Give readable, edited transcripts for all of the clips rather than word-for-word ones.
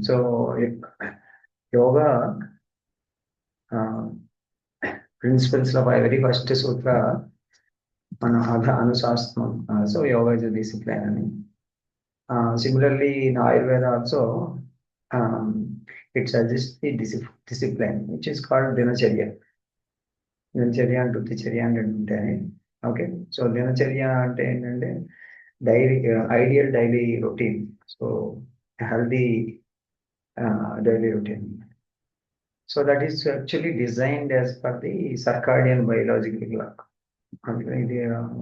So yoga principles of very first sutra, Anusasana. So yoga is a discipline. Similarly, in Ayurveda also, it suggests the discipline, which is called Dinacharya. Dinacharya and Ruticharya and ఉంటాయి. Okay, so Dinacharya అంటే ఏంటంటే daily ideal daily routine. So healthy daily routine. So that is actually designed as per the circadian biological clock.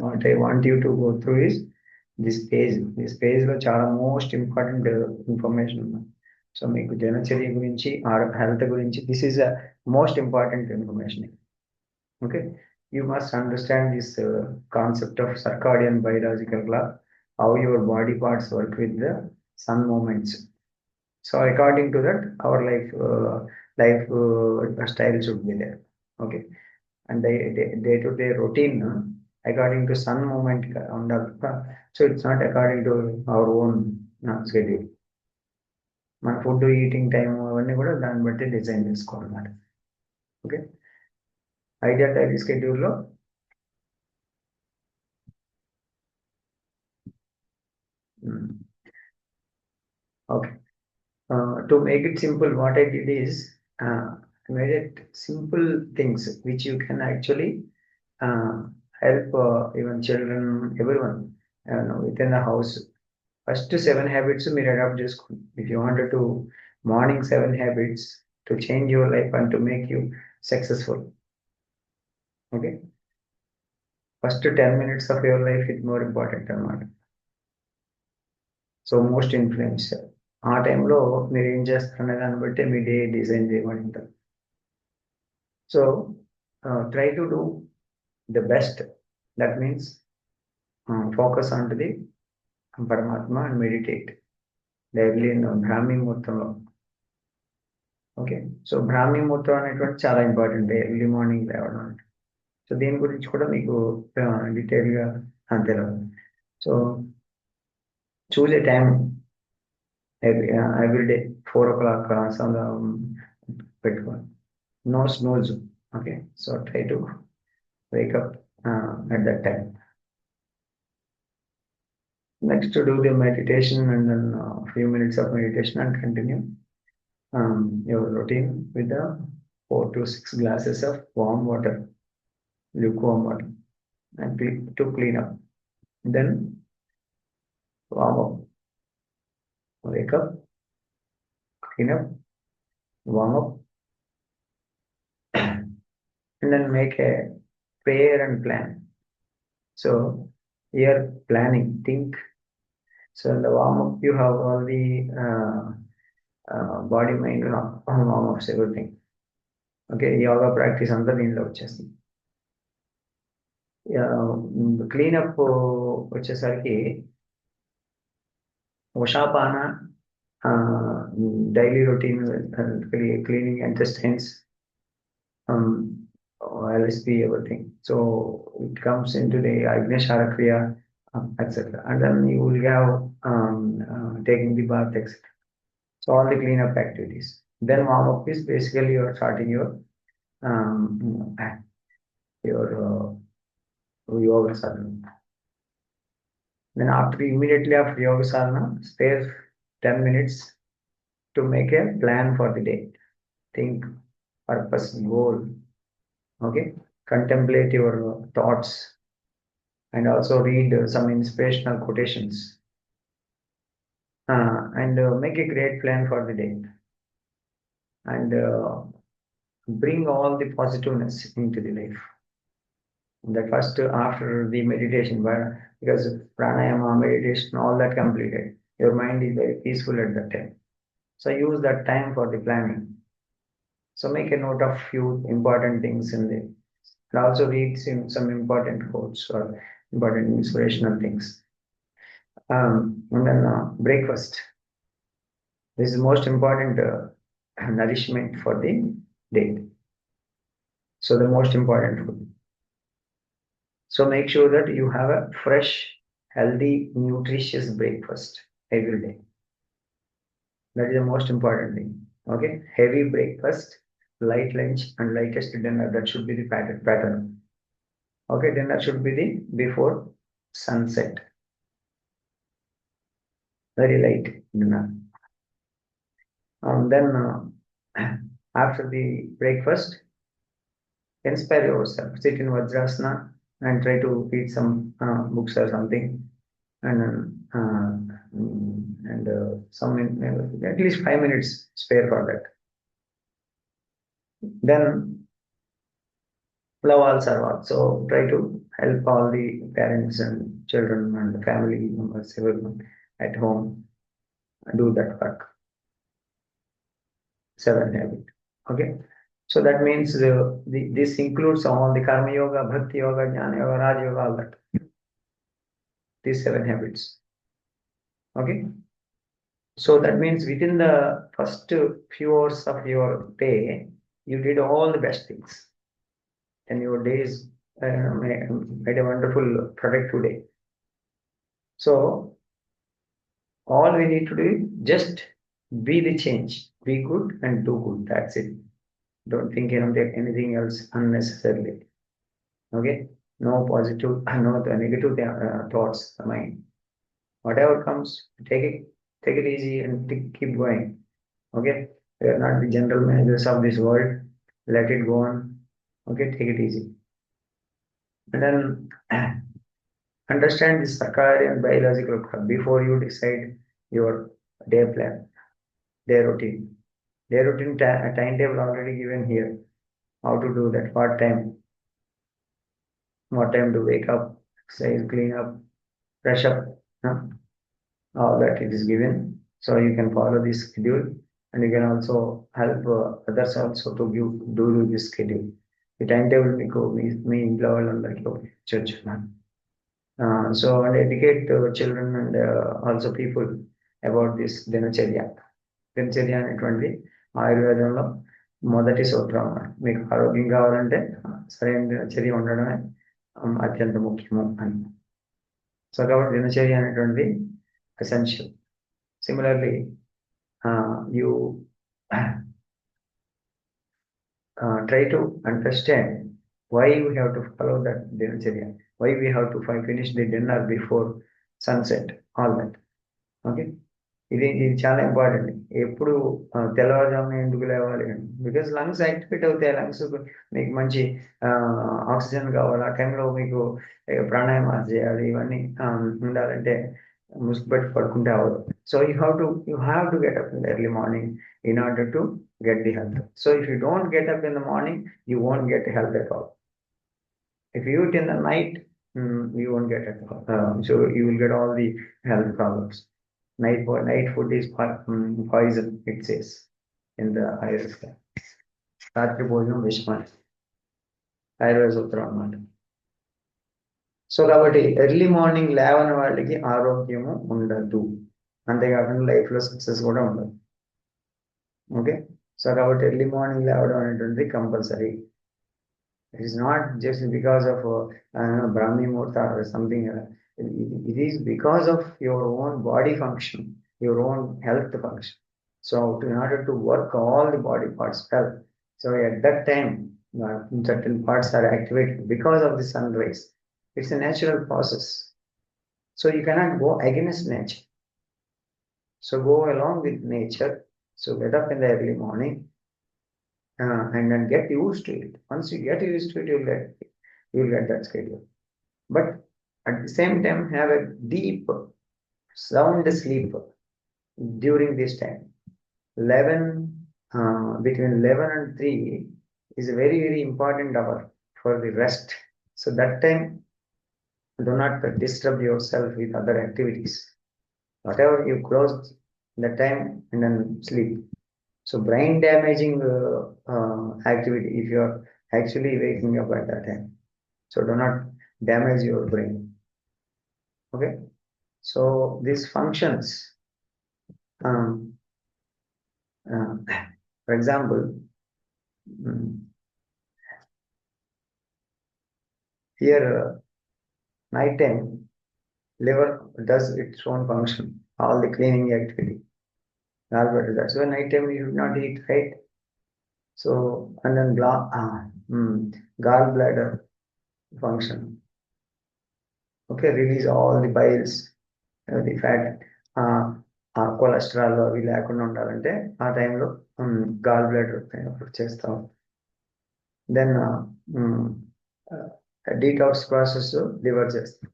What I want you to go through is this page. This page లో చాలా most important information ఉంది. So మీకు దినచర్య గురించి health గురించి this is a most important information. Okay, you must understand this concept of circadian biological clock, how your body parts work with the sun moments. So according to that our life style should be there. Okay, and day-to-day routine according to sun movement so it's not according to our own schedule. మన food eating time అవన్నీ కూడా దాన్ని బట్టి design చేసుకోవాలన్నమాట. Okay, ideal daily స్కెడ్యూల్లో okay, to make it simple, what I did is made it simple things which you can actually help even children, everyone within the house. First 7 habits మీరు adapt చేసుకోండి. If you wanted to morning 7 habits to change your life and to make you successful. Okay, first 10 minutes of your life is more important అన్నమాట. So most influential. ఆ టైంలో మీరు ఏం చేస్తారనే దాన్ని బట్టి మీ డే డిజైన్ చేయమని ఉంటారు. So try to do the best. That means focus on to the పరమాత్మ అండ్ మెడిటేట్ డైలీ బ్రాహ్మీ ముహూర్తంలో. ఓకే, సో బ్రాహ్మీ ముహూర్తం అనేటువంటి చాలా ఇంపార్టెంట్, ఎర్లీ మార్నింగ్ లేవడం అంటే. సో దీని గురించి కూడా మీకు డీటెయిల్గా తెలియదు. So choose a time every day 4 o'clock పెట్టుకోండి. No snooze. Okay, so try to wake up at that time. Next, to do the meditation and then few minutes of meditation and continue your routine with the 4 to 6 glasses of warm water, lukewarm water, and to clean up. Then warm up, wake up, clean up, warm up, and then make a prayer and plan. So here planning, think. So in the warm up you have all the body, mind, warm ups, everything. Okay, yoga practice అంతా దీనిలో వచ్చేస్తుంది. Clean up వచ్చేసరికి ఉషాపాన, daily routine, cleaning intestines, LSP, everything. So it comes into the Agnishala Kriya, etc. And then you will have taking the bath, etc. So all the cleanup activities. Then warm up is basically you are starting your yoga sadhana. Then immediately after yoga sadhana, spare 10 minutes to make a plan for the day. Think, purpose, goal. Okay, contemplate your thoughts and also read some inspirational quotations and make a great plan for the day and bring all the positiveness into the life. That first after the meditation, because pranayama, meditation, all that completed, your mind is very peaceful at that time. So use that time for the planning. So make a note of few important things in there. And also read some important quotes or important inspirational things. And then breakfast. This is most important nourishment for the day. So the most important food. So make sure that you have a fresh, healthy, nutritious breakfast every day. That is the most important thing. Okay, heavy breakfast, light lunch, and lightest dinner. That should be the pattern. Okay, dinner should be the before sunset. Very light dinner. Then after the breakfast, inspire yourself. Sit in Vajrasana and try to read some books or something, and at least 5 minutes spare for that. Then love all serve all. So try to help all the parents and children and family members, everyone at home do that work. 7 habit. Okay. So that means this includes all the karma yoga, bhakti yoga, jnana yoga, raj yoga, all that. These 7 habits. Okay. So that means within the first few hours of your day, you did all the best things, and your days made a wonderful productive day. So all we need to do is just be the change, be good and do good. That's it. Don't think anything else unnecessarily. Okay, no positive, no the negative thoughts, the mind. Whatever comes, take it easy and keep going. Okay, we are not the general managers of this world. Let it go on. Okay, take it easy. And then understand this circadian biological clock before you decide your day plan, day routine. Day routine timetable already given here. How to do that? What time to wake up, exercise, clean up, brush up. Huh? All that it is given. So you can follow this schedule, and you can also help others also to do this schedule. The timetable మీ ఇంట్లో వాళ్ళందరికీ church so and educate children and also people about this దినచర్య. దినచర్య అనేటువంటి ఆయుర్వేదంలో మొదటి సూత్రం అన్నమాట. మీకు ఆరోగ్యం కావాలంటే సరైన దినచర్య ఉండడమే అత్యంత ముఖ్యము అని. సో కాబట్టి దినచర్య అనేటువంటి essential. Similarly, you try to understand why we have to follow that dinacharya, why we have to finish the dinner before sunset, all that. Okay, ఇది చాలా ఇంపార్టెంట్. ఎప్పుడు తెల్లవారుజామున ఎందుకు లేవాలి? బికాస్ లంగ్స్ యాక్టివేట్ అవుతాయి. లంగ్స్ మీకు మంచి ఆక్సిజన్ కావాలి. ఆ టైంలో మీకు ప్రాణాయామాలు చేయాలి. ఇవన్నీ ఉండాలంటే ముసుగుపెట్టి పడుకుంటే అవ్వదు. So you have to get up in the early morning in order to get the health. So if you don't get up in the morning, you won't get health at all. If you eat in the night, you won't get it. So you will get all the health problems. Night food is poison, it says in the Ayurveda. రాత్రి భోజనం విషమని ఆయుర్వేద సూత్రం అన్నమాట. So కాబట్టి early morning లేవని వాళ్ళకి ఆరోగ్యము ఉండదు, అంతేకాకుండా లైఫ్లో సక్సెస్ కూడా ఉండదు. ఓకే, సో కాబట్టి ఎర్లీ మార్నింగ్ లేవడం అనేటువంటిది compulsory. It is not just because of Brahmi muhurta or something. it is because of your own body function, your own health function. So in order to work all the body parts well, so at that time certain parts are activated because of the sun rays. It's a natural process, so you cannot go against nature. So go along with nature. So get up in the early morning and then get used to it. Once you get used to it, you'll get that schedule. But at the same time, have a deep, sound sleep during this time. 11 between 11 and 3 is a very, very important hour for the rest. So that time, do not disturb yourself with other activities. Whatever you close that time and then sleep. So brain damaging activity if you are actually waking up at that time. So do not damage your brain. Okay, so these functions, for example, here night time liver does its own function, all the cleaning activity. Gallbladder. That's why night time you should not eat, right? So, and then gallbladder function. Okay, release all the biles, the fat, cholesterol అవి లేకుండా ఉండాలంటే ఆ టైంలో gall bladder చేస్తాం. Then detox process liver చేస్తాం.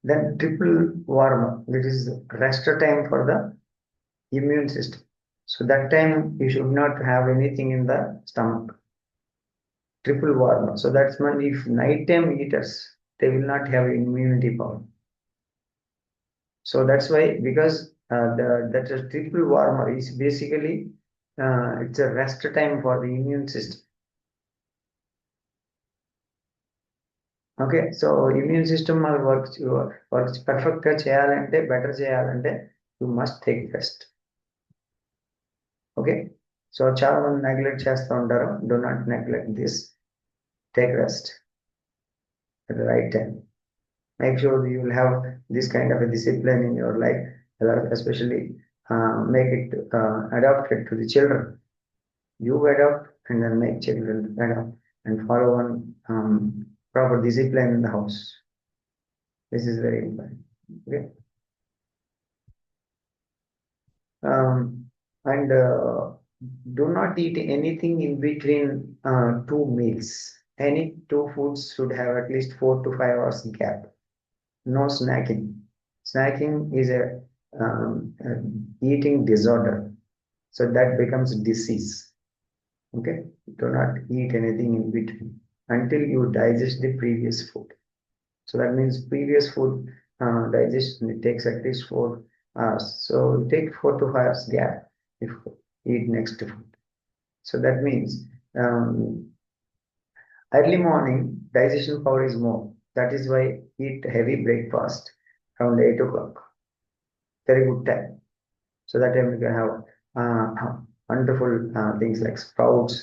Then triple warmer, that is rest time for the immune system. So that time you should not have anything in the stomach. Triple warmer. So that's when if nighttime eaters, they will not have immunity power. So that's why, because that is triple warmer is basically it's a rest time for the immune system. Okay, so immune system works perfect గా చేయాలంటే, better చేయాలంటే you must take rest. Okay, so చాలా మంది neglect చేస్తూ ఉంటారు. Do not neglect this. Take rest at the right time. Make sure you will have this kind of a discipline in your life, especially make it adapted to the children. You adopt and then make children adopt and follow one proper discipline in the house. This is very important. Okay. And do not eat anything in between two meals. Any two foods should have at least 4 to 5 hours gap. No snacking. Snacking is a eating disorder. So that becomes disease. Okay. Do not eat anything in between until you digest the previous food. So that means previous food digestion, it takes at least 4 hours. So take 4 to 5 hours gap if you eat next food. So that means early morning digestion power is more. That is why eat heavy breakfast around 8 o'clock. Very good time. So that time you can have wonderful things like sprouts,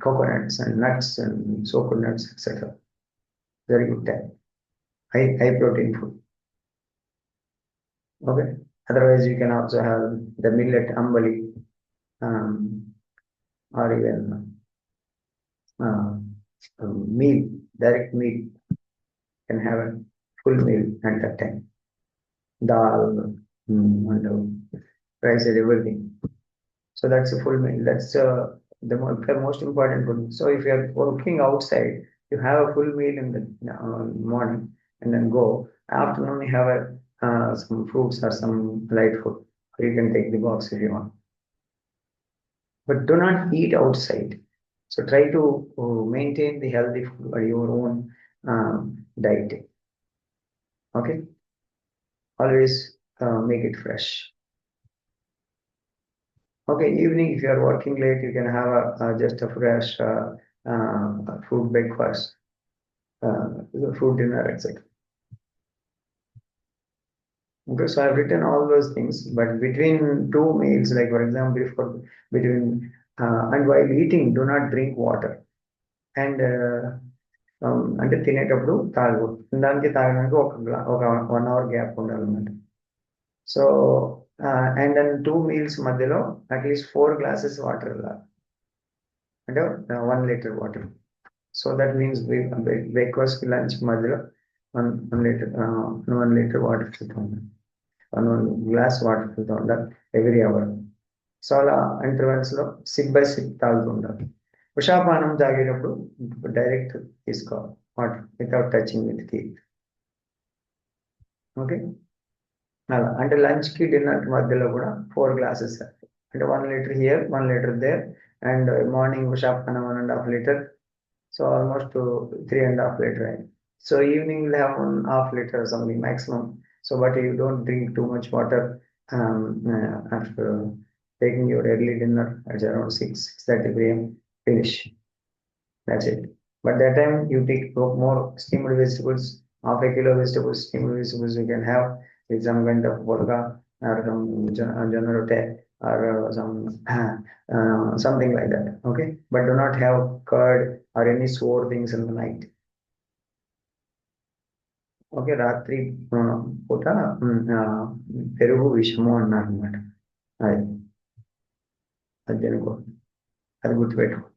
coconuts and nuts and coconuts, etc. Very good time. High protein food. Okay. Otherwise, you can also have the millet ambali, or even meal, direct meal. Can have a full meal at that time. Dal and rice and everything. So that's a full meal. That's the most important food. So if you are working outside, you have a full meal in the morning and then go. Afternoon, you have some fruits or some light food. You can take the box if you want. But do not eat outside. So try to maintain the healthy food or your own diet. Okay. Always make it fresh. Okay, evening, if you are working late, you can have just a fresh fruit breakfast, fruit dinner, etc. Okay, so I've written all those things, but between two meals, like for example, between and while eating, do not drink water. And అంటే తినేటప్పుడు తాగకూడదు. దానికి తాగడానికి ఒక 1 hour gap ఉండాలన్నమాట. So and then 2 meals మధ్యలో at least 4 glasses water అంటే 1 liter water. So that means breakfast lunch మధ్యలో 1 liter వాటర్ తాగుతూ ఉండాలి. 1 glass వాటర్ తాగుతూ ఉండాలి ఎవ్రీ అవర్. సో అలా ఇంటర్వెల్స్ లో సిప్ బై సిప్ తాగుతూ ఉండాలి. ఉషాపానం తాగేటప్పుడు డైరెక్ట్ తీసుకోవాలి water without touching with teeth. Okay, అలా అంటే లంచ్ కి డిన్నర్ మధ్యలో కూడా 4 glasses అంటే 1 liter here 1 liter there. And morning ఉషాపానం 1.5 liter. సో ఆల్మోస్ట్ 3.5 liter అయింది. So evening will have 1.5 liter something maximum. So but you don't drink too much water after taking your early dinner at around 6:30 p.m. Finish. That's it. But that time you take more steamed vegetables, half a kilo vegetables, steamed vegetables you can have with some kind of burga or some jonna rotte or something like that. Okay, but do not have curd or any sour things in the night. Okay, రాత్రి పూట పెరుగు విషము అన్నారు అనమాట. అది అది తినుకో, అది గుర్తుపెట్టుకో.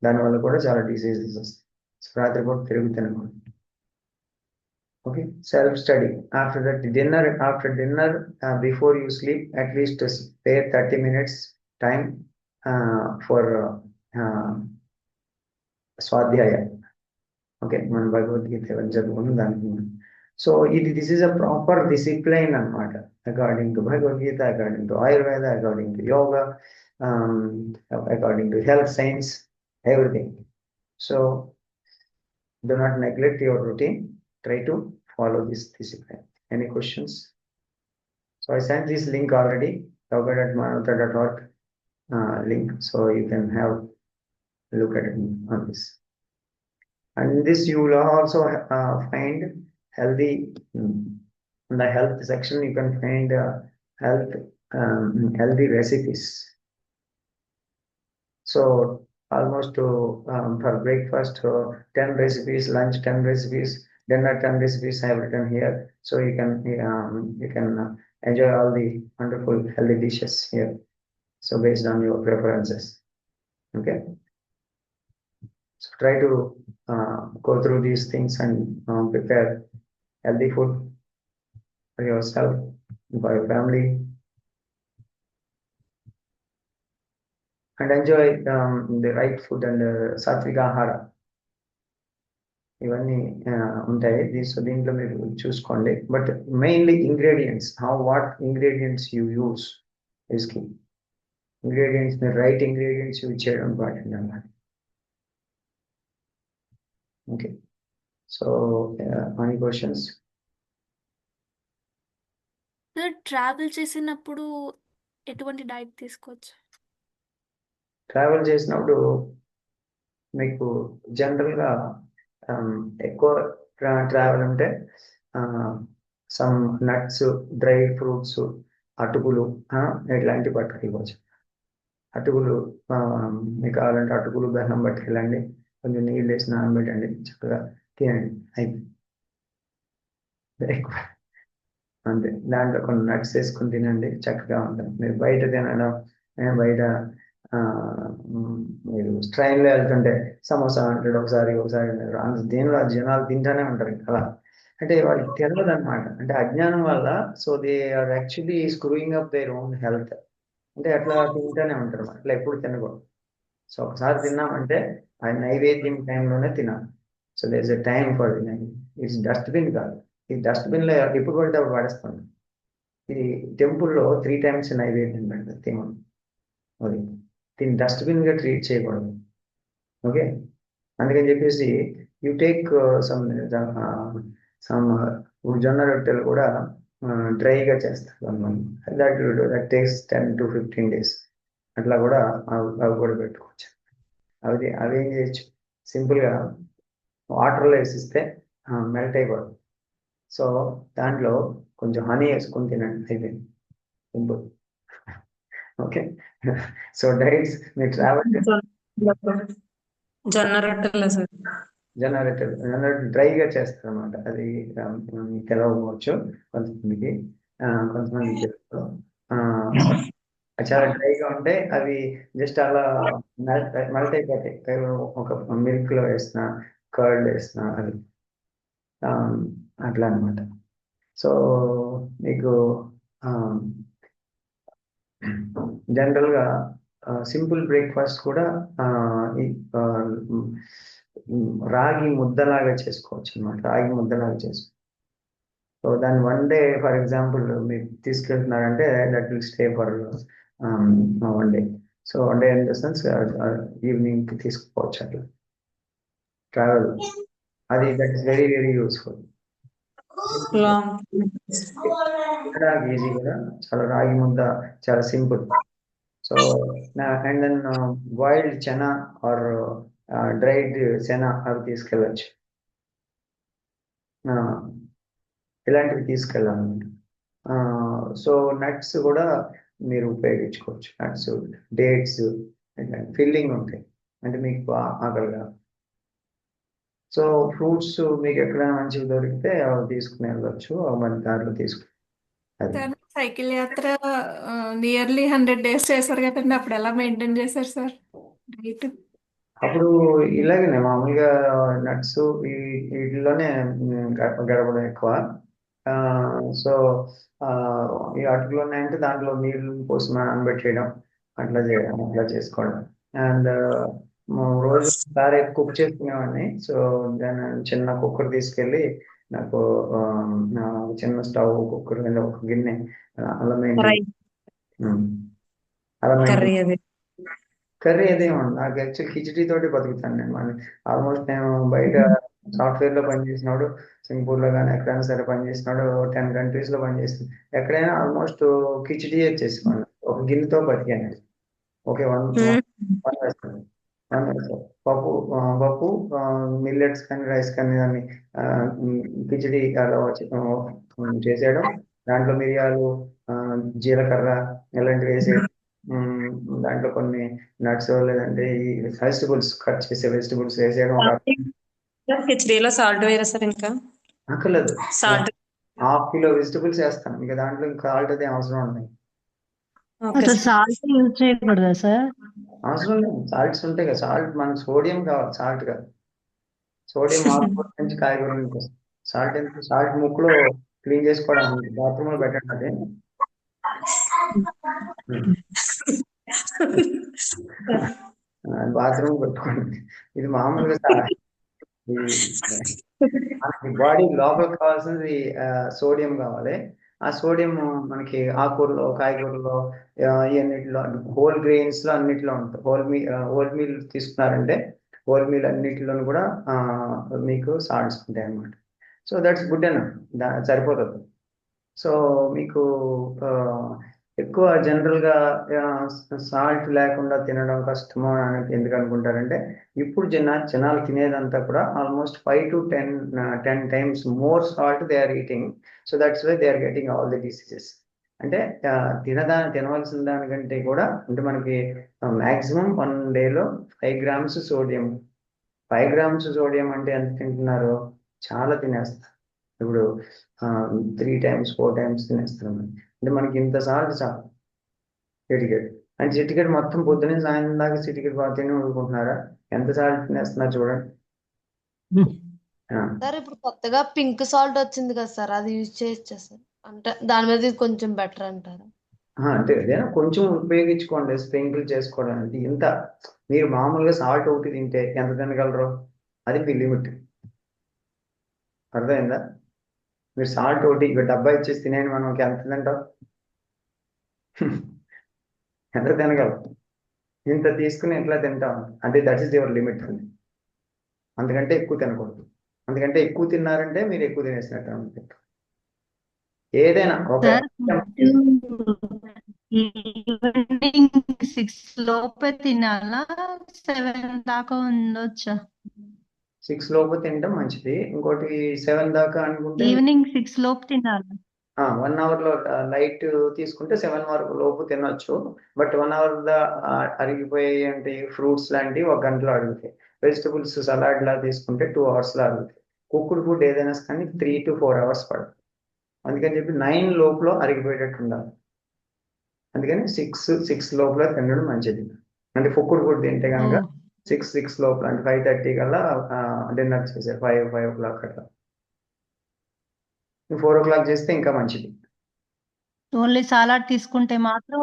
దానివల్ల కూడా చాలా డిసీజెస్ వస్తాయి. సో రాత్రిపూట పెరుగు తినకూడదు. Okay, self-study. After dinner, before you sleep, at least spare 30 minutes time for swadhyaya. Okay, మన భగవద్గీత చదువుకుని దానికి. So this is a proper discipline అనమాట, according to Bhagavad Gita, according to Ayurveda, according to yoga, according to health science, everything. So do not neglect your routine. Try to follow this discipline. Any questions? So I sent this link already, yoga.manavata.org link. So you can have a look at it on this. And in this you will also find healthy, in the health section you can find health healthy recipes. So almost for breakfast 10 recipes, lunch 10 recipes, dinner 10 recipes I have written here. So you can enjoy all the wonderful healthy dishes here. So based on your preferences. Okay. So try to go through these things and prepare healthy food for yourself, for your family, and enjoy the right food and satvika ahara. ఇవన్నీ ఉంటాయి. So దీంట్లో మీరు చూసుకోండి. But mainly ingredients, what ingredients you use is key. Ingredients మీరు right ingredients use చేయడం important అన్నమాట. Okay, so any questions? Travel చేసినప్పుడు ఎటువంటి డైట్ తీసుకోవచ్చు? ట్రావెల్ చేసినప్పుడు మీకు జనరల్గా ఎక్కువ ట్రావెల్ అంటే సమ్ నట్స్, డ్రై ఫ్రూట్స్, అటుకులు ఇట్లాంటివి పట్టుకెళ్ళవచ్చు. అటుకులు మీకు కావాలంటే అటుకులు బెల్లం పట్టుకెళ్ళండి, కొంచెం నీళ్ళు వేసి నానబెట్టండి, చక్కగా తినండి, అయిపోయింది. అంతే. దాంట్లో కొన్ని నట్స్ వేసుకుని తినండి, చక్కగా ఉంటుంది. మీరు బయట తినడం, బయట మీరు ట్రైన్లో వెళ్తుంటే సమోసా అంటాడు ఒకసారి దేనిలో జనాలు తింటానే ఉంటారు కదా. అంటే వాళ్ళకి తెలియదు అనమాట, అంటే అజ్ఞానం వల్ల. So they are actually screwing up their own health. అంటే అట్లా తింటూనే ఉంటారు, అట్లా ఎప్పుడు తినకూడదు. సో ఒకసారి తిన్నామంటే ఆ నైవేద్యం టైంలోనే తినాలి. So there is a time for the నైవేద్యం. ఇట్స్ డస్ట్బిన్ కాదు, ఈ డస్ట్బిన్లో ఎప్పుడు పడితే అప్పుడు పడేస్తాను. ఇది టెంపుల్లో 3 times నైవేద్యం పెడతారు తినడం. అది దీన్ని డస్ట్బిన్గా ట్రీట్ చేయకూడదు. ఓకే, అందుకని చెప్పేసి యూ టేక్ సమ్ జొన్న రొట్టెలు కూడా డ్రైగా చేస్తారు కొంతమంది. That takes 10 to 15 days. అట్లా కూడా అవి కూడా పెట్టుకోవచ్చు. అవి ఏం చేయొచ్చు, సింపుల్గా వాటర్లో వేసిస్తే మెల్ట్ అయిపోదు. సో దాంట్లో కొంచెం హనీ వేసుకొని తినండి, అయిపోయింది, సింపుల్. ఓకే, సో డైట్స్ మీరు ట్రావెల్ జొన్న రొట్టెలు సార్. జొన్న రొట్టెలు డ్రైగా చేస్తారు అనమాట. అది తెలవవచ్చు కొంతమందికి, కొంతమందికి తెలుసు. చాలా డ్రైగా ఉంటే అవి జస్ట్ అలా మెల్ట్ అయిపోతాయి. ఒక మిల్క్లో వేసిన, కర్డ్ వేసిన, అది అట్లా అనమాట. సో మీకు జనరల్గా సింపుల్ బ్రేక్ఫాస్ట్ కూడా రాగి ముద్దలాగా చేసుకోవచ్చు అనమాట. రాగి ముద్దలాగా చేసుకోవచ్చు. సో దాన్ని 1 day ఫర్ ఎగ్జాంపుల్ మీరు తీసుకెళ్తున్నారంటే that will stay for 1 day. So 1 day in the sense ఈవినింగ్కి తీసుకోవచ్చు అట్లా ట్రావెల్. అది that is very very useful. Easy కూడా, చాలా రాగి ముద్ద చాలా simple. So and then boiled chana or dried chana అవి తీసుకెళ్ళచ్చు. ఇలాంటివి తీసుకెళ్ళాలన్నమాట. సో నట్స్ కూడా మీరు ఉపయోగించుకోవచ్చు. నట్స్, డేట్స్ ఫిల్లింగ్ ఉంటాయి, అంటే మీకు ఆకలిగా సో ఫ్రూట్స్ మీకు ఎక్కడైనా మంచివి దొరికితే అవి తీసుకుని వెళ్ళొచ్చు, మన దాంట్లో తీసుకుని అది. సార్ సైకిల్ యాత్ర నియర్లీ 100 days చేశారు కదండి, అప్పుడు ఎలా మెయింటైన్ చేశారు సార్ డైట్? అప్పుడు ఇలాగనే మామూలుగా నట్స్ వీటిలోనే గడపడం ఎక్కువ. సో ఈ అటుకులు అంటే దాంట్లో నీళ్ళు పోసి నానబెట్టేయడం, అట్లా చేసుకోవడం. అండ్ రోజు ఒకసారి కుక్ చేసుకునేవాడిని. సో దాని చిన్న కుక్కర్ తీసుకెళ్ళి నాకు ఆ, నా చిన్న స్టవ్ కుక్కర్ మీద ఒక గిన్నె అలా మెయింటైన్ రైస్ అలా కర్రీ మెయింటైన్ అది. కర్రీ అదేమో నాకు యాక్చువల్ కిచిడి తోటి బతుకుతాను నేను. ఆల్మోస్ట్ నేను బయట సాఫ్ట్వేర్ లో పనిచేసినాడు, సింగపూర్ లో కానీ ఎక్కడైనా సరే పనిచేసినాడు, 10 countries లో పనిచేస్తుంది. ఎక్కడైనా ఆల్మోస్ట్ కిచిడి చేసేవాడిని, ఒక గిన్నెతో బతికాను. ఓకే, వన్ మ్మ్. వన్ వేస్తాను, వన్ వేస్తాను. పప్పు మిల్లెట్స్ కానీ రైస్ కానీ దాన్ని ఆ, కిచిడి అలా చేసేయడం. దాంట్లో మిరియాలు, ఆ, జీలకర్ర ఇలాంటివి వేసేయడం. దాంట్లో కొన్ని నట్స్ లేదంటే ఈ వెజిటబుల్స్, కట్ చేసే వెజిటబుల్స్ వేసేయడం. ఒక కిచడీలో సాల్ట్ వేయరా సార్? ఇంకా అక్కర్లేదు, సాల్ట్. ½ kilo వెజిటబుల్స్ వేస్తాను, ఇంకా దాంట్లో ఇంకా సాల్ట్ అదే అవసరం ఉంటుంది. ఓకే అసలు సార్. సాల్ట్ యూజ్ చేయకూడదా సార్? అవసరం లేదు, సాల్ట్స్ ఉంటాయి కదా. సాల్ట్ మనకు సోడియం కావాలి, సాల్ట్ కాదు. సోడియం ఆకుకూర నుంచి కాయగూర నుంచి వస్తుంది. సాల్ట్ ఎందుకు? సాల్ట్ ముక్కులో క్లీన్ చేసుకోవడానికి, బాత్రూమ్ లో పెట్టండి అదే. బాత్రూమ్ పెట్టుకోండి. ఇది మామూలుగా ఈ మనకి బాడీ లోపల కావాల్సింది సోడియం కావాలి. ఆ సోడియం మనకి ఆకుకూరలో, కాయగూరలో, ఇవన్నిటిలో, హోల్ గ్రెయిన్స్ లో అన్నిటిలో ఉంటుంది. హోల్ మీల్ తీసుకున్నారంటే హోల్ మీల్ అన్నిటిలోనూ కూడా మీకు సాల్ట్స్ ఉంటాయి అన్నమాట. సో దట్స్ గుడ్ అన్న, సరిపోతుంది. సో మీకు ఆ, ఎక్కువ జనరల్గా సాల్ట్ లేకుండా తినడం కష్టమో అని ఎందుకు అనుకుంటారంటే, ఇప్పుడు జనాలు తినేదంతా కూడా almost 5 to 10 times more salt they are eating. So that's why they are getting all the diseases. అంటే తినవలసిన దానికంటే కూడా, అంటే మనకి మాక్సిమం 1 dayలో 5 grams సోడియం. 5 grams సోడియం అంటే ఎంత తింటున్నారు? చాలా తినేస్తారు. ఇప్పుడు 3 times 4 times తినేస్తారు. అంటే మనకి ఇంత సాల్ట్ చాలు చిటికెడు. అంటే చిటికెడు మొత్తం పొద్దున్నే సాయంత్రం దాకా చిటికెడు తిని ఊరుకుంటున్నారా? ఎంత సాల్ట్ తినేస్తున్నారు చూడండి. ఆ, సార్ ఇప్పుడు కొత్తగా పింక్ సాల్ట్ వచ్చింది కదా సార్, అది యూజ్ చేయొచ్చా సార్? అంటే దాని మీద ఇది కొంచెం బెటర్ అంటారా? అంటే ఏదైనా కొంచెం ఉపయోగించుకోండి, స్ప్రింకిల్ చేసుకోవడానికి. ఇంత మీరు మామూలుగా సాల్ట్ ఒకటి తింటే ఎంత తినగలరు? అది మీ లిమిట్. అర్థమైందా? మీరు సాల్ట్ ఒకటి డబ్బా ఇచ్చేసి తినేయండి, మనం ఎంత తింటాం? ఎంత తినగలం? ఇంత తీసుకుని ఎట్లా తింటాం అంటే దట్ ఈస్ యువర్ లిమిట్ అండి. అందుకంటే ఎక్కువ తినకూడదు. అందుకంటే ఎక్కువ తిన్నారంటే మీరు ఎక్కువ తినేసినట్టు అంతే. ఏదైనా ఒక సార్ ఈవినింగ్ 6 లోపే తినాలా? 7 దాకా ఉండొచ్చా? 6 లోపు తినడం మంచిది. ఇంకోటి 7 దాకా అనుకుంటే ఈవినింగ్ 6 లోపు తినాలా? 1 hour లో లైట్ తీసుకుంటే 7 వరకు లోపు తినొచ్చు. బట్ 1 hour అరిగిపోయి అంటే ఫ్రూట్స్ లాంటివి 1 గంటలో అరుగుతాయి. వెజిటబుల్స్ సలాడ్ లా తీసుకుంటే 2 hours లో అరుగుతాయి. కుక్డ్ ఫుడ్ ఏదైనా కానీ 3 to 4 hours పడుతుంది. అందుకని చెప్పి 9 లోపల అరిగిపోయేటట్టు ఉండాలి. అందుకని 6 లోపల తినడం మంచిది. అంటే కుక్డ్ ఫుడ్ తింటే కనుక 6 లోపల, అంటే 5:30 కల్లా డిన్నర్ చేశారు. 5 o'clock అట్లా. 4 o'clock చేస్తే ఇంకా మంచిది. ఓన్లీ సాలాడ్ తీసుకుంటే మాత్రం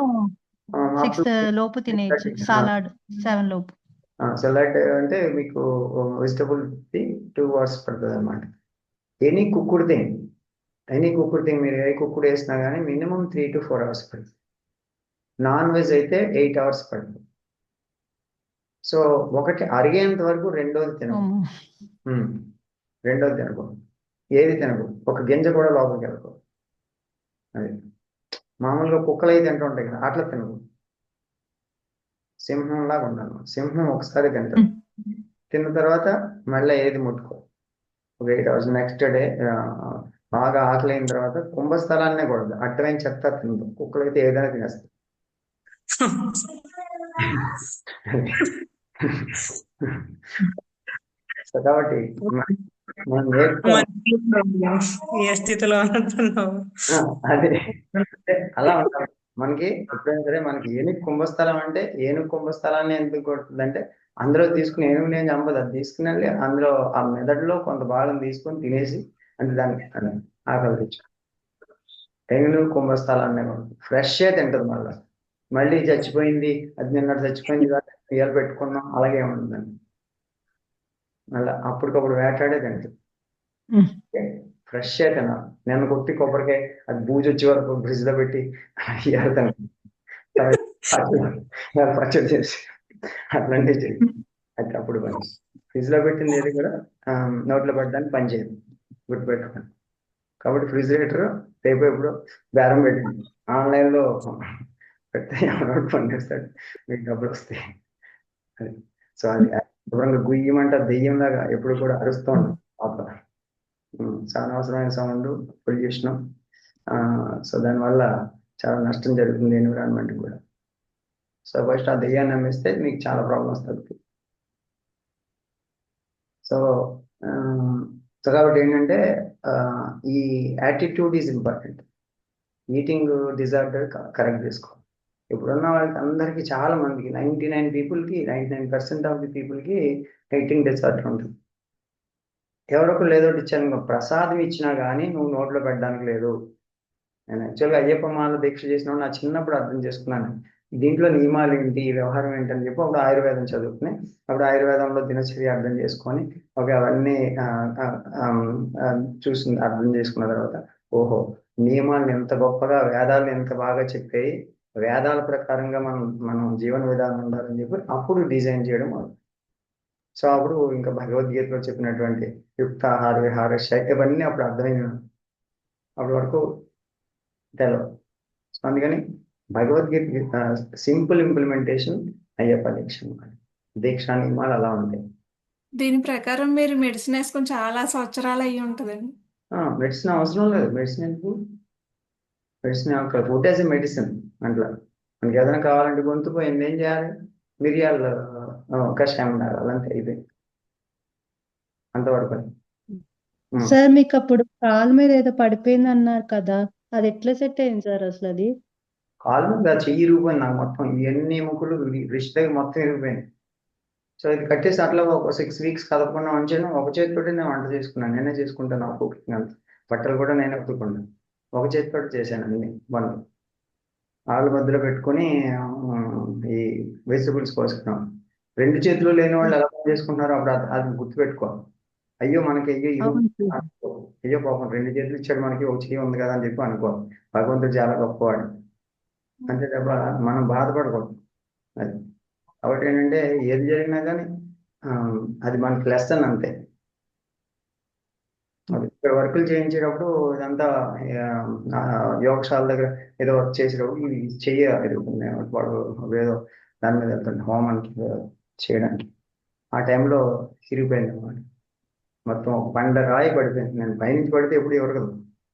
6 లోపు తినేయచ్చు. 6:30 సాలాడ్ 7 లోపు. సలాడ్ అంటే మీకు వెజిటబుల్ 2 hours పడుతుంది అనమాట. ఎనీ కుక్కుడు థింగ్ మీరు ఏ కుక్కుడు వేసినా కానీ మినిమం 3 to 4 hours పడుతుంది. నాన్ వెజ్ అయితే 8 hours పడుతుంది. సో ఒకటి అరిగేంత వరకు రెండోది తినకూడదు. రెండోది తినకూడదు, ఏది తినకూడదు. ఒక గింజ కూడా లోపలికి వెళ్ళకూడదు. అది మామూలుగా కుక్కలు అయితే తింటూ ఉంటాయి కదా, అట్లా తినకూడదు. సింహంలాగా ఉండాలి. సింహం ఒకసారి తింటారు, తిన్న తర్వాత మళ్ళీ ఏది ముట్టుకో. ఒక 8 hours. నెక్స్ట్ డే బాగా ఆకలి అయిన తర్వాత కుంభస్థలాన్నే కూడదు, అడ్డమైన చెత్త తినదు. కుక్కలు అయితే ఏదైనా తినేస్తాయి. సో కాబట్టి మనం నేర్చుకోవాలి. ఏ స్థితిలో ఉంటున్నావు? అదే అంటే అలా ఉంటాం. మనకి ఎప్పుడైనా సరే మనకి ఏనుగు కుంభస్థలం అంటే ఏనుగు కుంభస్థలాన్ని ఎందుకు కొడుతుందంటే అందులో తీసుకుని ఏనుగు నేను చంపదు, అది తీసుకుని వెళ్ళి అందులో ఆ మెదడులో కొంత భాగం తీసుకొని తినేసి అంటే దానికి ఆకలి తెచ్చు. ఏనుగు కుంభస్థలాన్ని ఫ్రెష్ తింటది మళ్ళీ చచ్చిపోయింది, అది నిన్నటి చచ్చిపోయింది ఇవాళ పెట్టుకున్నాం అలాగే ఉంటుందండి. మళ్ళీ అప్పటికప్పుడు వేటాడే తింటుంది. ఫ్రెష్ తినాలి. నేను కొట్టి కొబ్బరికాయ అది బూజు వచ్చే వరకు ఫ్రిడ్జ్ లో పెట్టి ఇవాళ తింటాను. పచ్చడి చేసి అట్లాంటివి చేయాలి. అయితే అప్పుడు పని ఫ్రిడ్జ్ లో పెట్టింది ఏది కూడా నోట్లో పెట్టడానికి పని చేయదు, గుర్తుపెట్టుకోండి. కాబట్టి రిఫ్రిజిరేటర్ రేపు ఎప్పుడు బేరం పెట్టింది, ఆన్లైన్ లో పెడితే ఎవరో పండిస్తాడు, మీకు డబ్బులు వస్తాయి. అది సో అది శుభ్రంగా గుయ్యమంట దెయ్యం లాగా ఎప్పుడు కూడా అరుస్తూ ఉంటుంది లోపల. చాలా అవసరమైన సౌండ్ పొల్యూషన్. సో దానివల్ల చాలా నష్టం జరుగుతుంది ఎన్విరాన్మెంట్ కూడా. సో ఫస్ట్ ఆ దెయ్యాన్ని నమ్మిస్తే మీకు చాలా ప్రాబ్లమ్స్ తగ్గుతాయి. సో సో కాబట్టి ఏంటంటే ఈ attitude is important. Eating disorder correct చేసుకోవాలి. ఇప్పుడున్న వాళ్ళకి అందరికీ చాలా మందికి 99% ఆఫ్ ది పీపుల్కి ఈటింగ్ డిజార్డర్ ఉంటుంది. ఎవరొకరు లేదోటి ఇచ్చాను, ప్రసాదం ఇచ్చినా కానీ నువ్వు నోట్లో పెట్టడానికి లేదు. నేను యాక్చువల్గా అయ్యప్ప మాల దీక్ష చేసిన నా చిన్నప్పుడు అర్థం చేసుకున్నాను దీంట్లో నియమాలు ఏంటి, వ్యవహారం ఏంటి అని చెప్పి అప్పుడు ఆయుర్వేదం చదువుకుని అప్పుడు ఆయుర్వేదంలో దినచర్య అర్థం చేసుకొని అవన్నీ చూసి అర్థం చేసుకున్న తర్వాత ఓహో నియమాలను ఎంత గొప్పగా వేదాలు ఎంత బాగా చెప్పాయి, వేదాల ప్రకారంగా మనం జీవన విధానం ఉండాలని చెప్పి అప్పుడు డిజైన్ చేయడం మొదలు. సో అప్పుడు ఇంకా భగవద్గీతలో చెప్పినటువంటి యుక్తాహార విహార ఇవన్నీ అప్పుడు అర్థమైన అప్పటి వరకు తెలవు. సో అందుకని భగవద్గీత సింపుల్ ఇంప్లిమెంటేషన్ అయ్యప్ప దీక్ష నియమాలు అలా ఉంటాయి. దీని ప్రకారం మీరు మెడిసిన్ వేసుకొని చాలా సంవత్సరాలు అయ్యి ఉంటుందండి. మెడిసిన్ అవసరం లేదు. మెడిసిన్ ఎందుకు? Medicine food as a medicine. అట్లా మనకి ఏదైనా కావాలంటే గొంతు పోయింది ఏం చేయాలి, మిరియాలు కషాయం ఉండాలి, అలాంటి అయిపోయింది అంతవరకు. సార్ మీకు అప్పుడు కాలు మీద ఏదో పడిపోయింది అన్నారు కదా, అది ఎట్లా సెట్ అయింది సార్ అసలు? అది కాలు మీద చెయ్యి ఇరిగిపోయింది నాకు మొత్తం, ఇవన్నీ ఎముకలు రిస్ట్ దగ్గర మొత్తం ఇరిగిపోయింది. సో ఇది కట్టేసి అట్లా ఒక 6 weeks కదపకుండా ఉంచాను. ఒక చేతితోటి నేను వంట చేసుకున్నాను, నేనే చేసుకుంటాను. కుకింగ్ అంతా బట్టలు కూడా నేనే ఉతుకున్నాను, ఒక చేతితోటి చేశాను అన్ని పనులు. ఆలు మధ్యలో పెట్టుకొని ఈ వెజిటబుల్స్ కోసుకున్నాం. 2 చేతులు లేని వాళ్ళు ఎలా పని చేసుకుంటున్నారో అప్పుడు అది గుర్తుపెట్టుకోవాలి. అయ్యో మనకి అయ్యో పాపం 2 చేతులు ఇచ్చాడు మనకి, ఒక చెయ్యి ఉంది కదా అని చెప్పి అనుకోవాలి. భగవంతుడు చాలా గొప్పవాడు అంతే తప్ప మనం బాధపడకూడదు. అది కాబట్టి ఏంటంటే ఏది జరిగినా కానీ అది మనకి లెసన్ అంతే. ఇక్కడ వర్కులు చేయించేటప్పుడు ఇదంతా యోగశాల దగ్గర ఏదో వర్క్ చేసేటప్పుడు ఇది చెయ్యాలి, వాడు ఏదో దాని మీద వెళ్తుంది హోమానికి చేయడానికి. ఆ టైంలో చిరిగిపోయింది అన్నమాట మొత్తం. ఒక బండ రాయి పడిపోయింది. నేను పైనుంచి పడితే ఎప్పుడు ఎవరకదు,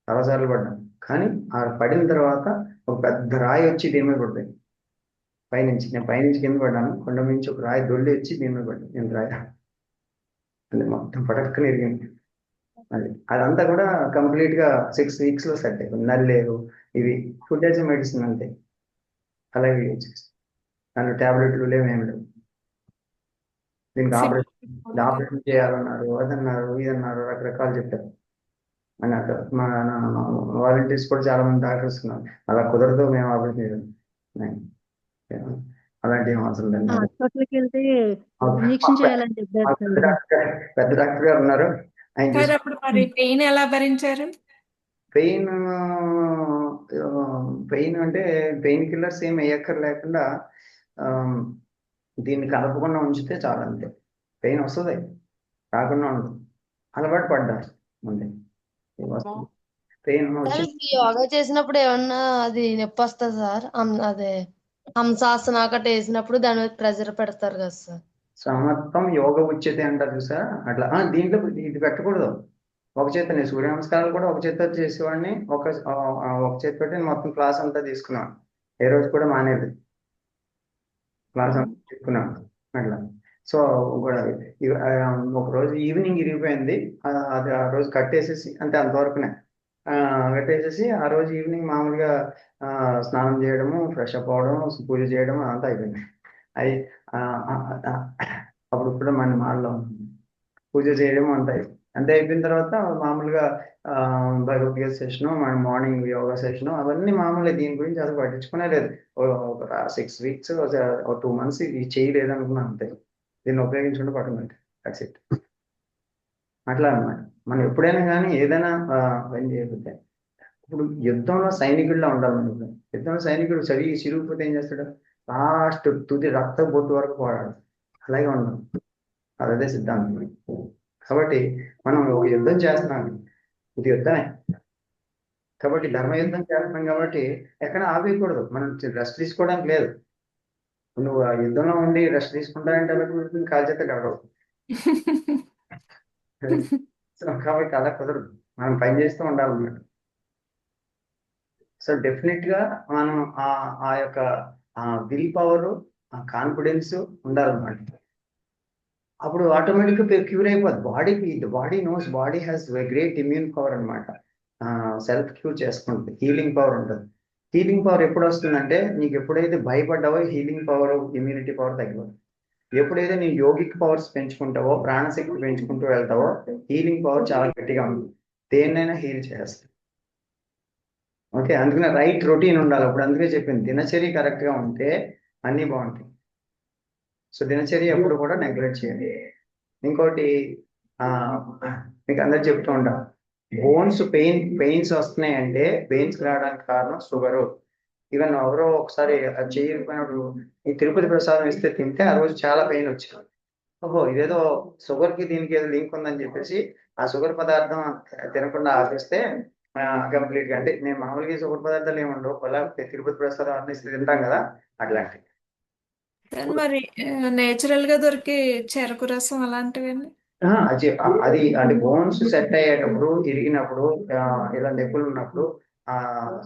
చాలాసార్లు పడ్డాను. కానీ ఆ పడిన తర్వాత ఒక పెద్ద రాయి వచ్చి దీని మీద పడిపోయింది పైనుంచి. నేను పైనుంచి కింద పడ్డాను, కొండ నుంచి ఒక రాయి దొల్లి వచ్చి దీని మీద పడ్డాను. నేను రాయి అది మొత్తం పటక్కని ఎరిగింది. అదంతా కూడా కంప్లీట్ గా 6 weeks లో సెట్ అయిపోయింది. నల్లేరు ఇవి ఫుడ్ యాజ్ మెడిసిన్ అంతే, అలాగే యూజ్ చేస్తాం. దాంట్లో ట్యాబ్లెట్లు లేవేమి లేవు. దీనికి ఆపరేషన్ చేయాలన్నారు, అదన్నారు ఇదన్నారు, రకరకాలు చెప్పారు. అని అక్కడ మా వాలంటీర్స్ కూడా చాలా మంది డాక్టర్స్ ఉన్నారు, అలా కుదరదు మేము ఆపరేషన్ చేయాలి, అలాంటి ఏం అవసరం లేదు. హాస్పిటల్కి వెళ్తే ఇంజెక్షన్ చేయాలని చెప్పారు. పెద్ద డాక్టర్ గారు ఉన్నారు, ఆయన అప్పుడు మరి పెయిన్ ఎలా భరించారు? పెయిన్ అంటే పెయిన్ కిల్లర్స్ ఏమి వేయక్కర్లేకుండా దీన్ని కలపకుండా ఉంచితే చాలా, అంతే. పెయిన్ వస్తుంది, రాకుండా ఉండదు. అలవాటు పడ్డా ముందే పెయిన్ వచ్చి. యోగా చేసినప్పుడు ఏమన్నా అది నొప్పి వస్తుంది సార్? అదే హంసాసన అక్కడ వేసినప్పుడు దాని మీద ప్రెజర్ పెడతారు కదా సార్. సమత్వం యోగ ఉచ్యతే అంటారు సార్. అట్లా దీంట్లో ఇది పెట్టకూడదు. ఒక చేత నేను సూర్య నమస్కారాలు కూడా ఒక చేతితో చేసేవాడిని, ఒక చేతితో మొత్తం క్లాస్ అంతా తీసుకున్నాను. ఏ రోజు కూడా మానేది, క్లాస్ అంతా తీసుకున్నాను. అట్లా సో కూడా ఒక రోజు ఈవినింగ్ ఇరిగిపోయింది. అది ఆ రోజు కట్టేసేసి అంటే అంతవరకునే కట్టేసేసి ఆ రోజు ఈవినింగ్ మామూలుగా స్నానం చేయడము, ఫ్రెష్ అప్ అవ్వడం, పూజ చేయడం అంతా అయిపోయింది. అది అప్పుడు కూడా మన మాల్లో పూజ చేయడం అంతా అయిపోయింది. అంతే అయిపోయిన తర్వాత మామూలుగా భగవద్గీత సెషను, మన మార్నింగ్ యోగా సెషను అవన్నీ మామూలుగా. దీని గురించి అసలు పట్టించుకునే లేదు. ఒక 6 వీక్స్ 2 మంత్స్ ఇది చేయలేదు అనుకున్నాను అంతే. దీన్ని ఉపయోగించుకుంటూ పక్కన పెట్టి దట్స్ ఇట్. అట్లా అన్నమాట. మనం ఎప్పుడైనా కానీ ఏదైనా పని చేయకపోతే ఇప్పుడు యుద్ధంలో సైనికుడిలా ఉండాలి. మనం ఇప్పుడు యుద్ధంలో సైనికుడు చిరిగిపోతే ఏం చేస్తాడు? లాస్ట్ తుది రక్త బొట్టు వరకు పోరాడు. అలాగే ఉండాలి. అదే సిద్ధాంతం. కాబట్టి మనం ఒక యుద్ధం చేస్తున్నాం, ఇది యుద్ధమే. కాబట్టి ధర్మ యుద్ధం చేస్తున్నాం కాబట్టి ఎక్కడ ఆపేయకూడదు. మనం రెస్ట్ తీసుకోవడానికి లేదు. నువ్వు ఆ యుద్ధంలో ఉండి రెస్ట్ తీసుకుంటానంటే కాల్చేత గడవవు. సో కాబట్టి అలా కుదరదు. మనం పని చేస్తూ ఉండాలన్నమాట. సో డెఫినెట్ గా మనం ఆ యొక్క విల్ పవర్, ఆ కాన్ఫిడెన్స్ ఉండాలన్నమాట. అప్పుడు ఆటోమేటిక్ గా క్యూర్ అయిపోద్ది. Body knows, body has great immune power అనమాట. సెల్ఫ్ క్యూర్ చేసుకుంటుంది. హీలింగ్ పవర్ ఉంటుంది. హీలింగ్ పవర్ ఎప్పుడు వస్తుందంటే నీకు ఎప్పుడైతే భయపడ్డావో హీలింగ్ పవర్, ఇమ్యూనిటీ పవర్ తగ్గిపోతుంది. ఎప్పుడైతే నీ యోగిక్ పవర్స్ పెంచుకుంటావో, ప్రాణశక్తి పెంచుకుంటూ వెళ్తావో హీలింగ్ పవర్ చాలా గట్టిగా ఉంటుంది. దేన్నైనా హీల్ చేస్తుంది. ఓకే, అందుకనే రైట్ రొటీన్ ఉండాలి. అప్పుడు అందుకే చెప్పింది దినచర్య కరెక్ట్ గా ఉంటే అన్నీ బాగుంటాయి. సో దినచర్య ఎప్పుడు కూడా నెగ్లెక్ట్ చేయాలి. ఇంకోటి మీకు అందరు చెప్తూ ఉంటాం, పెయిన్స్ వస్తున్నాయి అంటే పెయిన్స్ రావడానికి కారణం షుగరు. ఈవెన్ ఎవరో ఒకసారి చేయకపోయినప్పుడు ఈ తిరుపతి ప్రసాదం ఇస్తే తింటే ఆ రోజు చాలా పెయిన్ వచ్చింది. ఓహో, ఇదేదో షుగర్ కి దీనికి ఏదో లింక్ ఉందని చెప్పేసి ఆ షుగర్ పదార్థం తినకుండా ఆపేస్తే కంప్లీట్ గా. అంటే నేను మామూలుగా షుగర్ పదార్థాలు ఏముండవు, అలా తిరుపతి ప్రసాదం అన్ని తింటాం కదా అట్లాంటివి. మరి నేచురల్ గా దొరికే చెరకు రసం అలాంటివి అది బోన్స్ సెట్ అయ్యేటప్పుడు, ఇరిగినప్పుడు, ఇలా నొప్పులు ఉన్నప్పుడు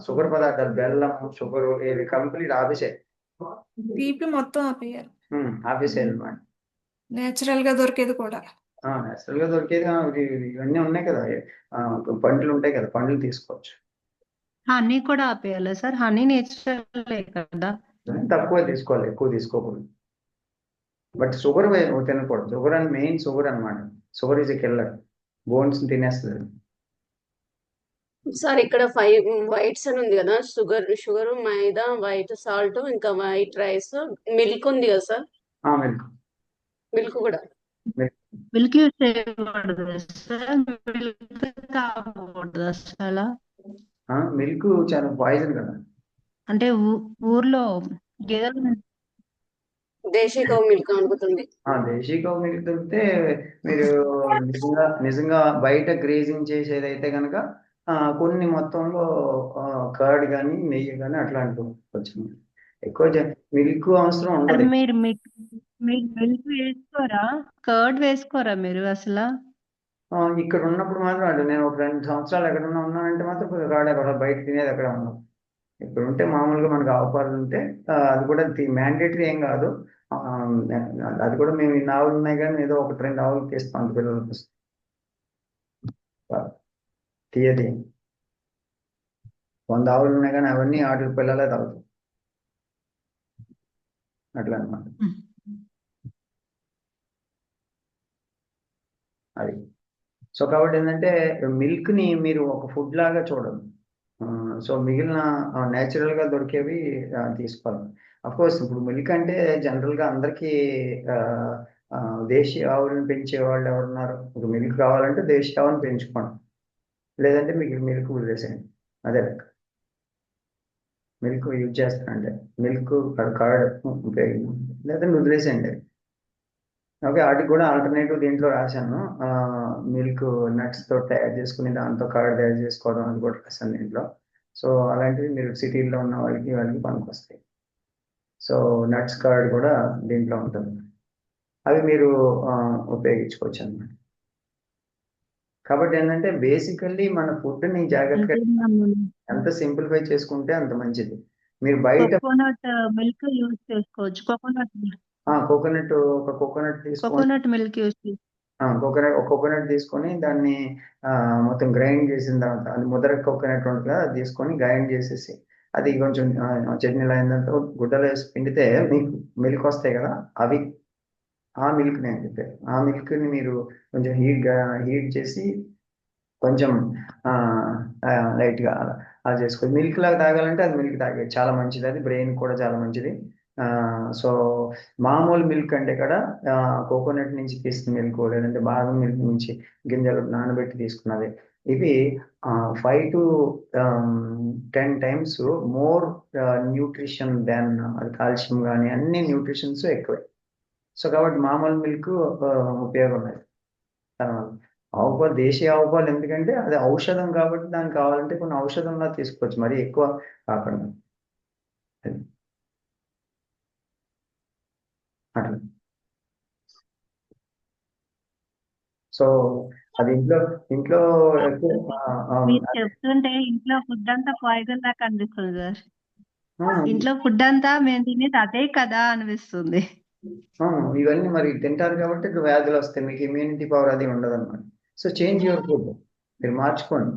షుగర్ పదార్థాలు, బెల్లం, షుగర్ ఇవి కంప్లీట్ ఆపేసాయి. తీపి మొత్తం ఆపేయాలి. ఆపేసాయి అన్నమాట. నేచురల్ గా దొరికేది కూడా. నేచురల్ గా దొరికేది ఇవన్నీ ఉన్నాయి కదా, పండ్లు ఉంటాయి కదా, పండ్లు తీసుకోవచ్చు. హనీ కూడా ఆపేయాలా సార్? హనీ నేచురల్ కదా? తక్కువ తీసుకోవాలి, ఎక్కువ తీసుకోకూడదు. బట్ షుగర్ తినకూడదు. షుగర్ అని మెయిన్ షుగర్ అనమాట. Sugar is a killer, bones తినేస్తుంది. సార్ ఇక్కడ 5 వైట్స్ అని ఉంది కదా, షుగర్, మైదా, వైట్ సాల్ట్, ఇంకా వైట్ రైస్, మిల్క్ ఉంది కదా సార్? మిల్క్ కూడా మిల్క్ యూజ్ చేయకూడదు సార్? మిల్క్ తాగకూడదు అసలు? మిల్క్ చాలా పాయిజన్ కదా. అంటే ఊర్లో గేదెలు దేశీ గౌ మిల్క్ అనుకుంటుంది. దేశీ గౌ మిల్క్ దొరికితే మీరు నిజంగా బయట గ్రేజింగ్ చేసేది అయితే కనుక కొన్ని మొత్తంలో కర్డ్ కానీ నెయ్యి కానీ అట్లాంటివి వచ్చింది. ఎక్కువ మిల్క్ అవసరం ఉండదు. మీరు మిల్క్ వేసుకోరా? కర్డ్ వేసుకోరా మీరు అసలు? ఇక్కడ ఉన్నప్పుడు మాత్రం అంటే నేను ఒక 2 సంవత్సరాలు ఎక్కడన్నా ఉన్నానంటే మాత్రం కర్డ్ ఎక్కడ బయట తినేది ఎక్కడ ఉన్నాం. ఇక్కడ ఉంటే మామూలుగా మనకు ఆవుపాలు ఉంటే అది కూడా మ్యాండేటరీ ఏం కాదు. అది కూడా మేము ఇన్ని ఆవులు ఉన్నాయి కానీ ఏదో 1-2 ఆవులు తీస్తాం అంత పిల్లలకు. తీయది 100 ఆవులు ఉన్నాయి కానీ అవన్నీ వాటి పిల్లలే తాగుతాయి అట్లా అన్నమాట. అది సో కాబట్టి ఏంటంటే మిల్క్ ని మీరు ఒక ఫుడ్ లాగా చూడదు. సో మిగిలిన నేచురల్ గా దొరికేవి తీసుకోవాలి. అఫ్ కోర్స్ ఇప్పుడు మిల్క్ అంటే జనరల్ గా అందరికీ దేశీయ ఆవులను పెంచే వాళ్ళు ఎవరున్నారు, ఇప్పుడు మిల్క్ కావాలంటే దేశీయ ఆవును పెంచుకోండి, లేదంటే మీకు మిల్క్ వదిలేసేయండి. అదే మిల్క్ యూజ్ చేస్తానంటే మిల్క్ కర్డ్ లేదంటే వదిలేసేయండి. ఓకే, వాటికి కూడా ఆల్టర్నేటివ్ దీంట్లో రాశాను. మిల్క్ నట్స్ తో తయారు చేసుకుని దాంతో కర్డ్ తయారు చేసుకోవడం అది కూడా రాశాను దీంట్లో. సో అలాంటివి మీరు సిటీల్లో ఉన్న వాళ్ళకి పనికొస్తాయి. సో నట్స్ కర్డ్ కూడా దీంట్లో ఉంటుంది. అవి మీరు ఉపయోగించుకోవచ్చు అన్నమాట. కాబట్టి ఏంటంటే బేసికల్లీ మన ఫుడ్ ని జాగ్రత్తగా ఎంత సింప్లిఫై చేసుకుంటే అంత మంచిది. మీరు బయట కోకోనట్ మిల్క్ యూజ్ చేసుకోవచ్చు. కోకోనట్ మిల్క్ కోకోనట్, ఒక కోకోనట్ తీసుకొని కోకోనట్ మిల్క్ యూస్ కోకోనట్ తీసుకొని దాన్ని మొత్తం గ్రైండ్ చేసిన తర్వాత, అది ముద్ర కోకోనట్ ఉంటుంది కదా, అది తీసుకొని గ్రైండ్ చేసేసి అది కొంచెం చట్నీలో అయిన తర్వాత గుడ్డలో వేసి పిండితే మీకు మిల్క్ వస్తాయి కదా, అవి ఆ మిల్క్ నేను చెప్పాను. ఆ మిల్క్ని మీరు కొంచెం హీట్ చేసి కొంచెం లైట్గా అలా చేసుకోవాలి. మిల్క్ లాగా తాగాలంటే అది మిల్క్ తాగేది చాలా మంచిది, అది బ్రెయిన్ కూడా చాలా మంచిది. సో మామూలు మిల్క్ అంటే కూడా కోకోనట్ నుంచి తీసిన మిల్క్, లేదంటే బాదం మిల్క్ నుంచి గింజలు నానబెట్టి తీసుకున్నది, ఇవి 5 to 10 times మోర్ న్యూట్రిషన్ దాన్, అది కాల్షియం కానీ అన్ని న్యూట్రిషన్స్ ఎక్కువే. సో కాబట్టి మామూలు మిల్క్ ఉపయోగం లేదు. ఆవు పాలు, దేశీయ ఆవు పాలు, ఎందుకంటే అది ఔషధం కాబట్టి దానికి కావాలంటే కొన్ని ఔషధంలా తీసుకోవచ్చు, మరి ఎక్కువ కాకుండా. అట్లా. సో అది ఇంట్లో ఎక్కువ మీరు చెప్తుంటే ఇంట్లో ఫుడ్ అంతా పాయిజన్ లాగా అనిపిస్తుంది సార్. ఆ, ఇంట్లో ఫుడ్ అంతా మేము తినేది అదే కదా అనిపిస్తుంది. ఇవన్నీ మరి తింటారు కాబట్టి ఇప్పుడు వ్యాధులు వస్తాయి, మీకు ఇమ్యూనిటీ పవర్ అది ఉండదు అనమాట. సో చేంజ్ యువర్ ఫుడ్, మీరు మార్చుకోండి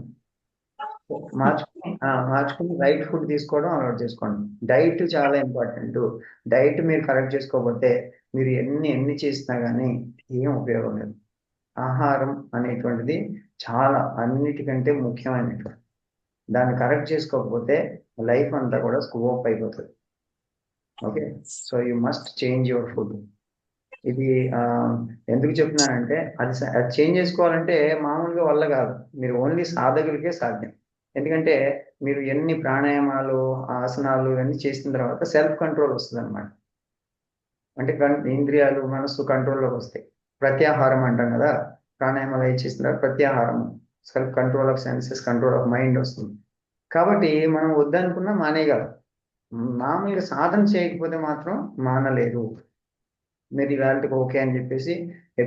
రైట్ ఫుడ్ తీసుకోవడం అలవాటు చేసుకోండి. డైట్ చాలా ఇంపార్టెంట్. డైట్ మీరు కరెక్ట్ చేసుకోకపోతే మీరు ఎన్ని చేసినా కానీ ఏం ఉపయోగం లేదు. ఆహారం అనేటువంటిది చాలా అన్నిటికంటే ముఖ్యమైనటువంటి, దాన్ని కరెక్ట్ చేసుకోకపోతే లైఫ్ అంతా కూడా స్కోప్ అయిపోతుంది. Okay, so you must change your food. ఇది ఎందుకు చెప్తున్నానంటే అది చేంజ్ చేసుకోవాలంటే మామూలుగా వల్ల కాదు, మీరు ఓన్లీ సాధకులకే సాధ్యం. ఎందుకంటే మీరు ఎన్ని ప్రాణాయామాలు, ఆసనాలు ఇవన్నీ చేసిన తర్వాత సెల్ఫ్ కంట్రోల్ వస్తుంది అనమాట. అంటే ఇంద్రియాలు, మనస్సు కంట్రోల్లోకి వస్తాయి. ప్రత్యాహారం అంటాం కదా, ప్రాణాయామాలు అవి చేసిన తర్వాత ప్రత్యాహారం, self control of senses, control of mind వస్తుంది. కాబట్టి మనం వద్దనుకున్నా మానేయగలం. మామూలుగా సాధన చేయకపోతే మాత్రం మానలేదు. మీరు ఇవాళకి ఓకే అని చెప్పేసి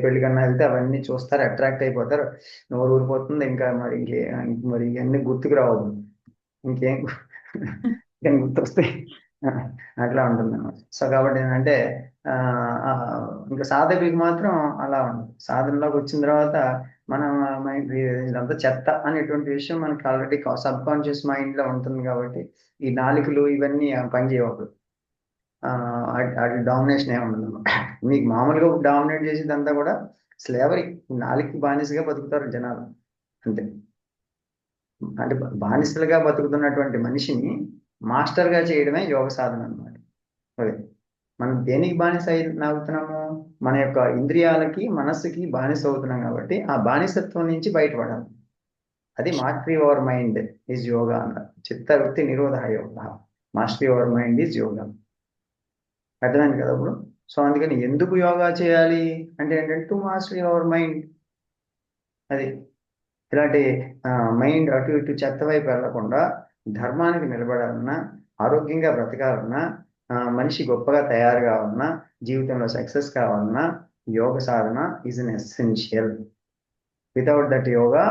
పెళ్ళికన్నా వెళ్తే అవన్నీ చూస్తారు, అట్రాక్ట్ అయిపోతారు, నోరు ఊరిపోతుంది, ఇంకా మరి ఇవన్నీ గుర్తుకు రావద్దు, ఇంకేం గుర్తొస్తాయి, అట్లా ఉంటుంది అన్నమాట. సో కాబట్టి ఏంటంటే ఇంకా సాధకుడికి మాత్రం అలా ఉంటుంది. సాధనలోకి వచ్చిన తర్వాత మనం మైండ్ ఇదంతా చెత్త అనేటువంటి విషయం మనకి ఆల్రెడీ సబ్ కాన్షియస్ మైండ్లో ఉంటుంది. కాబట్టి ఈ నాలుకలు ఇవన్నీ పనిచేయవు, అటు డామినేషన్ ఏమి ఉండదు. మీకు మామూలుగా డామినేట్ చేసేదంతా కూడా స్లేవరీ, నాలుగుకి బానిసగా బతుకుతారు జనాలు అంతే. అంటే బానిసలుగా బతుకుతున్నటువంటి మనిషిని మాస్టర్గా చేయడమే యోగ సాధన అన్నమాట. అదే మనం దేనికి బానిస అవుతున్నాము, మన యొక్క ఇంద్రియాలకి, మనస్సుకి బానిస అవుతున్నాం. కాబట్టి ఆ బానిసత్వం నుంచి బయటపడాలి. అది mastery over mind is yoga అన్నారు. చిత్తవృత్తి నిరోధ యోగ, mastery over mind is yoga. అర్థమైంది కదా ఇప్పుడు? సో అందుకని ఎందుకు యోగా చేయాలి అంటే ఏంటంటే టు మాస్టరీ అవర్ మైండ్. అది ఇలాంటి మైండ్ అటు ఇటు చెత్త వైపు వెళ్లకుండా ధర్మానికి నిలబడాలన్నా, ఆరోగ్యంగా బ్రతకాలన్నా, మనిషి గొప్పగా తయారు కావాలన్నా, జీవితంలో సక్సెస్ కావాలన్నా yoga sadhana is an essential. Without that yoga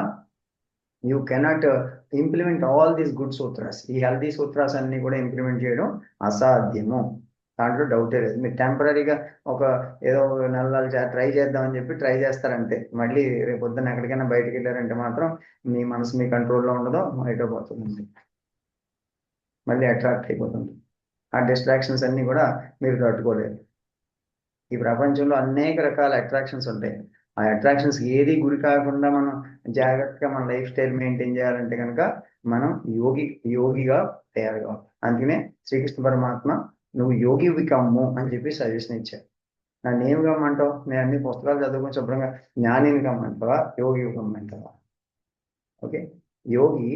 you cannot implement all these good sutras. ఈ హెల్దీ సూత్రాస్ అన్ని కూడా ఇంప్లిమెంట్ చేయడం అసాధ్యము, దాంట్లో డౌటే లేదు. మీరు టెంపరీగా ఒక ఏదో నెలలు ట్రై చేద్దామని చెప్పి ట్రై చేస్తారంటే, మళ్ళీ రేపు పొద్దున్న ఎక్కడికైనా బయటకు వెళ్ళారంటే మాత్రం మీ మనసు మీ కంట్రోల్లో ఉండదో అయిపోతుంది, మళ్ళీ అట్రాక్ట్ అయిపోతుంది. ఆ డిస్ట్రాక్షన్స్ అన్నీ కూడా మీరు తట్టుకోలేరు. ఈ ప్రపంచంలో అనేక రకాల అట్రాక్షన్స్ ఉంటాయి. ఆ అట్రాక్షన్స్ ఏది గురి కాకుండా మనం జాగ్రత్తగా మన లైఫ్ స్టైల్ మెయింటైన్ చేయాలంటే కనుక మనం యోగిగా తయారు కావాలి. అందుకనే శ్రీకృష్ణ పరమాత్మ నువ్వు యోగి కమ్ము అని చెప్పి సజెషన్ ఇచ్చారు. నన్ను ఏమి కమ్మంటావు, నేను అన్ని పుస్తకాలు చదువుకొని శుభ్రంగా జ్ఞానిని కమ్మంటావా, యోగి కమ్మంటావా? ఓకే, యోగి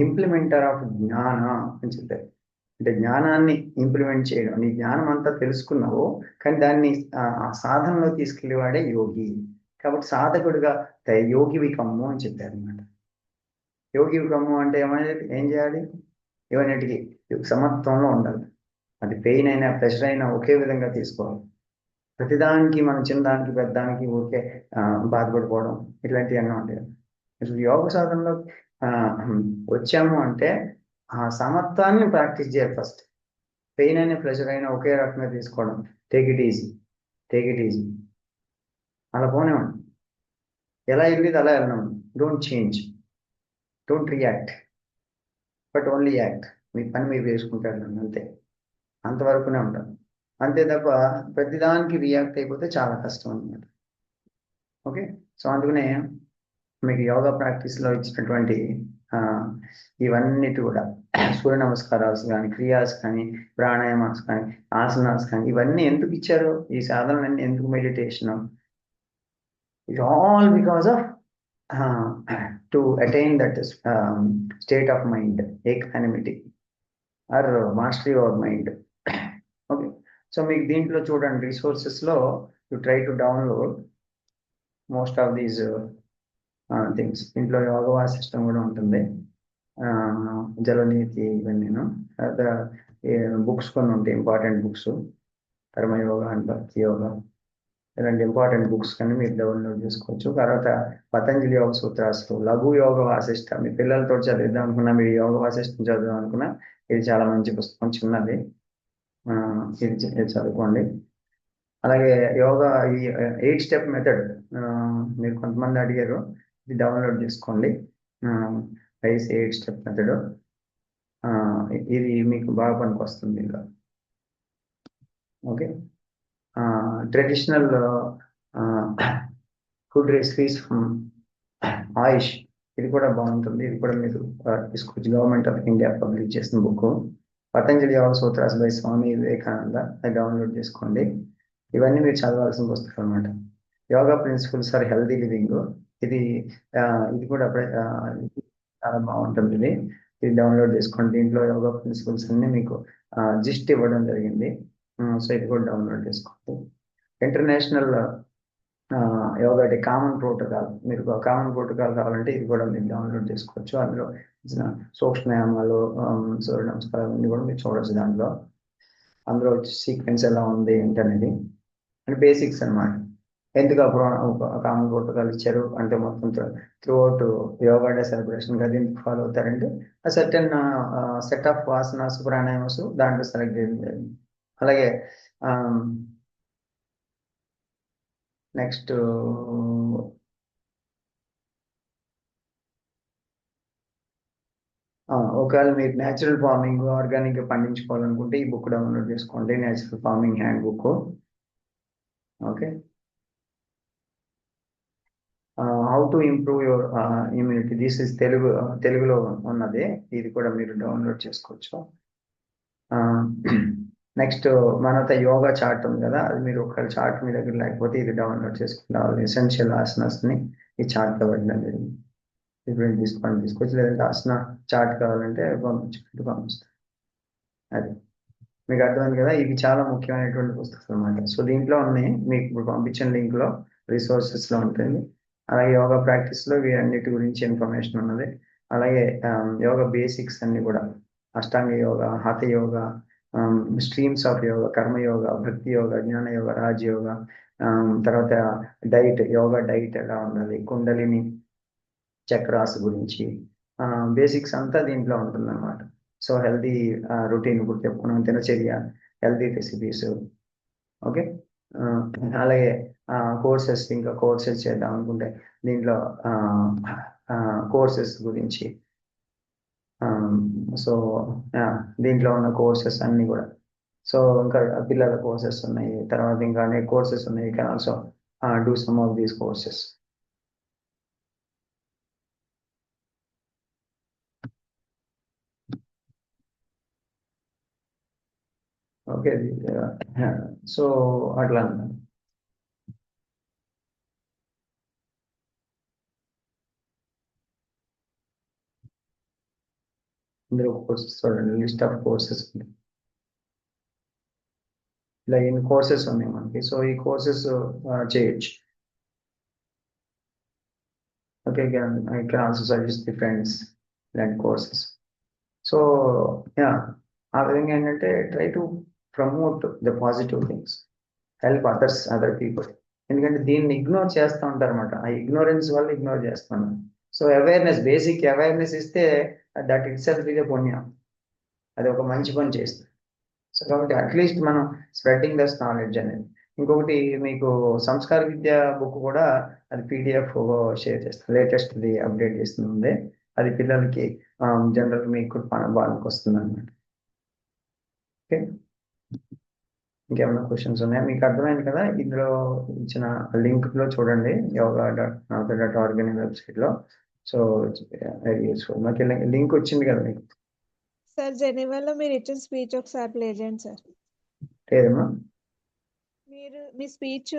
ఇంప్లిమెంటర్ ఆఫ్ జ్ఞాన అని చెప్పారు. అంటే జ్ఞానాన్ని ఇంప్లిమెంట్ చేయడం, నీ జ్ఞానం అంతా తెలుసుకున్నావు కానీ దాన్ని ఆ సాధనలో తీసుకెళ్ళేవాడే యోగి. కాబట్టి సాధకుడిగా యోగివి కమ్ము అని చెప్పారు అనమాట. యోగివి కమ్ము అంటే ఏం చేయాలి, ఇవన్నిటికీ సమత్వంలో ఉండాలి. అది పెయిన్ అయినా ప్రెషర్ అయినా ఒకే విధంగా తీసుకోవాలి. ప్రతిదానికి మనం చిన్నదానికి పెద్దదానికి ఊరికే బాధపడిపోవడం ఇట్లాంటివన్నీ ఉంటాయి. యోగ సాధనలో వచ్చాము అంటే ఆ సమత్వాన్ని ప్రాక్టీస్ చేయాలి ఫస్ట్. పెయిన్ అయినా ప్రెషర్ అయినా ఒకే రకంగా తీసుకోవడం. టేక్ ఇట్ ఈజీ అలా పోనేవాడు. ఎలా వెళ్ళేది అలా వెళ్ళినాం. Don't change, don't react, but only act. మీ పని మీరు చేసుకుంటారు అంతే, అంతవరకునే ఉంటాం. అంతే తప్ప ప్రతిదానికి రియాక్ట్ అయిపోతే చాలా కష్టం అన్నమాట. ఓకే, సో అందుకనే మీకు యోగా ప్రాక్టీస్లో ఇచ్చినటువంటి ఇవన్నిటి కూడా సూర్య నమస్కారాలు కానీ, క్రియాస్ కానీ, ప్రాణాయామాస్ కానీ, ఆసనాస్ కానీ, ఇవన్నీ ఎందుకు ఇచ్చారు? ఈ సాధనలన్నీ ఎందుకు? Meditation, it all because of to attain that state of mind, equanimity or mastery over mind. Okay, so మీకు దీంట్లో చూడండి, రిసోర్సెస్లో you try to download most of these things. దీంట్లో యోగా వాసిష్టం కూడా ఉంటుంది, జలనీతి, ఇవన్నీను. బుక్స్ కొన్ని ఉంటాయి, ఇంపార్టెంట్ బుక్స్, కర్మయోగ అండ్ భక్తి యోగ, ఇలాంటి ఇంపార్టెంట్ బుక్స్ కానీ మీరు డౌన్లోడ్ చేసుకోవచ్చు. తర్వాత పతంజలి యోగ సూత్రాలు, లఘు యోగ వాసిష్ట, మీ పిల్లలతో చదివిద్దాం అనుకున్నా, మీరు యోగ వాసిష్టం చదువుదాం అనుకున్నా, ఇది చాలా మంచి పుస్తకం, చిన్నది, ఇది చదువుకోండి. అలాగే యోగా ఈ 8 స్టెప్ మెథడ్ మీరు కొంతమంది అడిగారు, ఇది డౌన్లోడ్ చేసుకోండి. 8 స్టెప్ మెథడ్, ఇది మీకు బాగా పనికి వస్తుంది ఇంకా. Okay, traditional food recipes from AYUSH, ఇది కూడా బాగుంటుంది, ఇది కూడా మీరు తీసుకోవచ్చు. గవర్నమెంట్ ఆఫ్ ఇండియా పబ్లిష్ చేసిన బుక్ పతంజలి యోగ సూత్రాస్ బై స్వామి వివేకానంద, అది డౌన్లోడ్ చేసుకోండి. ఇవన్నీ మీరు చదవాల్సిన పుస్తకం అనమాట. Yoga principles for healthy living, ఇది కూడా చాలా బాగుంటుంది. ఇది డౌన్లోడ్ చేసుకోండి. దీంట్లో యోగా ప్రిన్సిపల్స్ అన్ని మీకు జిస్ట్ ఇవ్వడం జరిగింది. సో ఇది కూడా డౌన్లోడ్ చేసుకోండి. International yoga day common protocol, మీరు కామన్ ప్రోటోకాల్ కావాలంటే ఇది కూడా మీరు డౌన్లోడ్ చేసుకోవచ్చు. అందులో సూక్ష్మయామాలు, సూర్య నమస్కారాలు అన్ని కూడా మీరు చూడవచ్చు. అందులో సీక్వెన్స్ ఎలా ఉంది ఏంటనేది, అంటే బేసిక్స్ అనమాట. ఎందుకు కామన్ ప్రోటోకాల్ ఇచ్చారు అంటే, మొత్తం త్రూఅవుట్ యోగా డే సెలబ్రేషన్ కదా ఎందుకు ఫాలో అవుతారంటే, ఆ సర్టెన్ సెట్ ఆఫ్ ఆసనాస్, ప్రాణాయామస్ దాంట్లో సెలెక్ట్ చేయడం జరిగింది. అలాగే నెక్స్ట్ ఒకవేళ మీరు న్యాచురల్ ఫార్మింగ్, ఆర్గానిక్ గా పండించుకోవాలనుకుంటే ఈ బుక్ డౌన్లోడ్ చేసుకోండి, natural farming hand book. Okay, how to improve your immunity, this is తెలుగులో ఉన్నది, ఇది కూడా మీరు డౌన్లోడ్ చేసుకోవచ్చు. నెక్స్ట్ మనతో యోగా చార్ట్ ఉంది కదా, అది మీరు ఒక చార్ట్ మీ దగ్గర లేకపోతే ఇది డౌన్లోడ్ చేసుకుంటారు. ఎసెన్షియల్ ఆసనాస్ని ఈ చార్ట్ పెట్టడం జరిగింది. ఇప్పుడు తీసుకోవచ్చు, లేదంటే ఆసన చార్ట్ కావాలంటే పంపిస్తాను. అది మీకు అర్థమైంది కదా. ఇవి చాలా ముఖ్యమైనటువంటి పుస్తకాలు అన్నమాట. సో దీంట్లో ఉన్నాయి, మీకు ఇప్పుడు పంపించిన లింక్లో రిసోర్సెస్లో ఉంటుంది. అలాగే యోగా ప్రాక్టీస్లో వీరన్నిటి గురించి ఇన్ఫర్మేషన్ ఉన్నది. అలాగే యోగా బేసిక్స్ అన్ని కూడా, అష్టాంగ యోగా, హఠ యోగా, స్ట్రీమ్స్ ఆఫ్ యోగా, కర్మయోగ, భక్తి యోగ, జ్ఞాన యోగ, రాజయోగ, తర్వాత డైట్, యోగా డైట్ ఎలా ఉండాలి, కుండలిని చక్రాస్ గురించి బేసిక్స్ అంతా దీంట్లో ఉంటుంది అన్నమాట. సో హెల్దీ రొటీన్ ఇప్పుడు చెప్పుకున్నాం, దినచర్య, హెల్దీ రెసిపీస్. ఓకే, అలాగే కోర్సెస్, ఇంకా కోర్సెస్ చేద్దాం అనుకుంటే దీంట్లో కోర్సెస్ గురించి, సో దీంట్లో ఉన్న కోర్సెస్ అన్ని కూడా, సో ఇంకా పిల్లల కోర్సెస్ ఉన్నాయి, తర్వాత ఇంకా అనేక కోర్సెస్ ఉన్నాయి. You can also do some of these courses. Okay, so అట్లా అన్నమాట. ఇందులో కోర్సెస్ చూడండి, లిస్ట్ ఆఫ్ కోర్సెస్ ఇలా ఎన్ని కోర్సెస్ ఉన్నాయి మనకి. సో ఈ కోర్సెస్ చేయొచ్చు. Okay, I can also suggest the friends ఇలాంటి కోర్సెస్. సో ఆ విధంగా ఏంటంటే try to promote the positive things, help other people. ఎందుకంటే దీన్ని ఇగ్నోర్ చేస్తూ ఉంటారు అనమాట. ఆ ఇగ్నోరెన్స్ వల్ల ఇగ్నోర్ చేస్తాను. సో అవేర్నెస్, బేసిక్ అవేర్నెస్ ఇస్తే దట్ ఇట్ సెల్ఫ్ ఇదే పుణ్యం, అది ఒక మంచి పని చేస్తుంది. సో కాబట్టి అట్లీస్ట్ మనం స్ప్రెడ్డింగ్ దస్ నాలెడ్జ్ అనేది. ఇంకొకటి మీకు సంస్కార విద్య బుక్ కూడా అది పీడిఎఫ్ షేర్ చేస్తాను, లేటెస్ట్ది అప్డేట్ చేస్తుంది. అది పిల్లలకి జనరల్ మీకు వాళ్ళకి వస్తుంది అనమాట. ఓకే, ఇంకేమైనా క్వశ్చన్స్ ఉన్నాయా? మీకు అర్థమైంది కదా? ఇందులో ఇచ్చిన లింక్ లో చూడండి, yoga.navata.org అనే వెబ్సైట్ లో. So very useful. నాకు లింక్ వచ్చింది కదా మీకు? సార్ జెనీవాలో మీరు ఇచ్చిన స్పీచ్ ఒకసారి ప్లే చేయండి సార్. లేదమ్మా? మీ స్పీచ్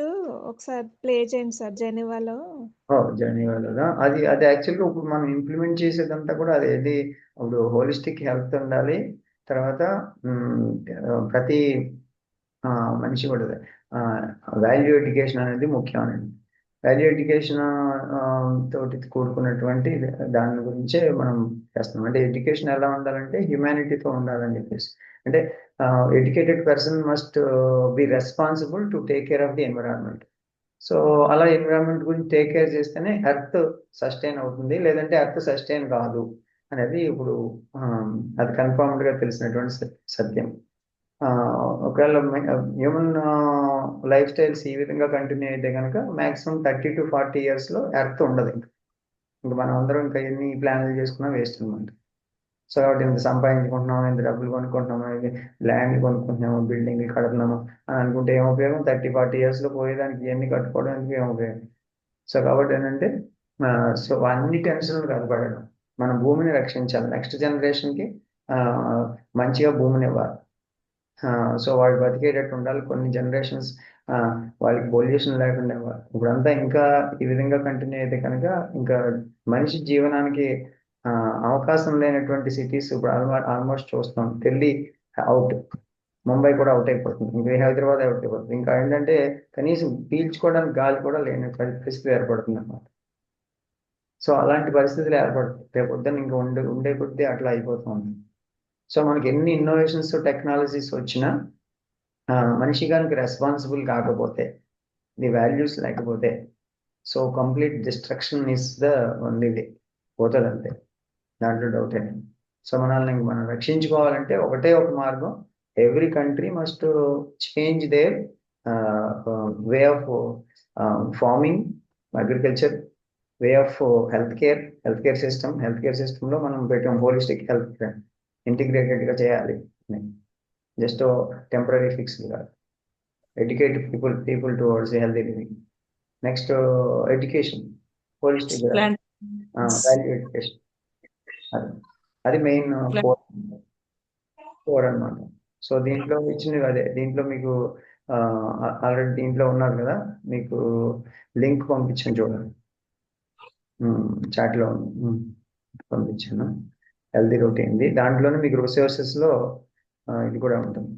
ఒకసారి ప్లే చేయండి సార్ జెనీవాలో. జెనీవాలో అది యాక్చువల్గా ఇప్పుడు మనం ఇంప్లిమెంట్ చేసేదంతా కూడా అదేది, ఇప్పుడు హోలిస్టిక్ హెల్త్ ఉండాలి, తర్వాత ప్రతి మనిషి కూడా వాల్యూ ఎడ్యుకేషన్ అనేది ముఖ్యమైనది. వాల్యూ ఎడ్యుకేషన్ తోటి కూడుకున్నటువంటి దాని గురించే మనం చేస్తున్నాం. అంటే ఎడ్యుకేషన్ ఎలా ఉండాలంటే హ్యుమానిటీతో ఉండాలని చెప్పేసి. అంటే educated person must be responsible to take care of the environment. So అలా ఎన్విరాన్మెంట్ గురించి టేక్ కేర్ చేస్తేనే ఎర్త్ సస్టైన్ అవుతుంది, లేదంటే ఎర్త్ సస్టైన్ కాదు అనేది ఇప్పుడు అది కన్ఫర్మ్డ్ గా తెలిసినటువంటి సత్యం. ఒకవేళ హ్యూమన్ లైఫ్ స్టైల్స్ ఈ విధంగా కంటిన్యూ అయితే కనుక మాక్సిమం 30 to 40 years లో ఎర్త్ ఉండదు. ఇంకా మనం అందరం ఇంకా ఎన్ని ప్లాన్లు చేసుకున్నా వేస్ట్ అనమాట. సో కాబట్టి ఇంత సంపాదించుకుంటున్నాము, ఇంత డబ్బులు కొనుక్కుంటున్నాము, ల్యాండ్ కొనుక్కుంటున్నాము, బిల్డింగ్లు కడుతున్నాము అని అనుకుంటే ఏం ఉపయోగం? 30-40 years లో పోయేదానికి ఇవన్నీ కట్టుకోవడానికి ఏం ఉపయోగం? సో కాబట్టి ఏంటంటే సో అన్ని టెన్షన్లు కనపడడం, మన భూమిని రక్షించాలి, నెక్స్ట్ జనరేషన్కి మంచిగా భూమిని ఇవ్వాలి. సో వాళ్ళు బతికేటట్టు ఉండాలి. కొన్ని జనరేషన్స్ వాళ్ళకి పొల్యూషన్ లేకుండా ఇవ్వాలి. ఇప్పుడంతా ఇంకా ఈ విధంగా కంటిన్యూ అయితే కనుక ఇంకా మనిషి జీవనానికి అవకాశం లేనటువంటి సిటీస్ ఇప్పుడు ఆల్మోస్ట్ చూస్తాం. ఢిల్లీ అవుట్, ముంబై కూడా అవుట్ అయిపోతుంది, ఇంకా హైదరాబాద్ అవుట్ అయిపోతుంది. ఇంకా ఏంటంటే కనీసం పీల్చుకోవడానికి గాలి కూడా లేని పరిస్థితి ఏర్పడుతుంది అన్నమాట. సో అలాంటి పరిస్థితులు ఏర్పడుతుంది. రేపు పొద్దున్న ఇంకా ఉండే కొద్దీ అట్లా అయిపోతుంది. సో మనకి ఎన్ని ఇన్నోవేషన్స్ టెక్నాలజీస్ వచ్చినా మనిషి కనుక రెస్పాన్సిబుల్ కాకపోతే, ది వాల్యూస్ లేకపోతే, so complete destruction is the only way, పోతుంది అంతే, దాంట్లో డౌట్ అండి. సో మనల్ని మనం రక్షించుకోవాలంటే ఒకటే ఒక మార్గం, every country must change their way of farming, agriculture, way of health care సిస్టంలో మనం పెట్టాం హోలిస్టిక్ హెల్త్ కేర్, ఇంటిగ్రేటెడ్గా చేయాలి. జస్ట్ టెంపరీ ఫిక్స్ కాదు. Educate people towards healthy living. Next education, holistic value education, అది మెయిన్ కోర్ అన్నమాట. So దీంట్లో ఇచ్చినవి అదే. దీంట్లో మీకు ఆల్రెడీ దీంట్లో ఉన్నారు కదా, మీకు లింక్ పంపించాను చూడండి, చాట్లో పంపించాను. హెల్తీ రొటీన్ది దాంట్లోనే మీకు రిసోర్సెస్ లో ఇది కూడా ఉంటుంది.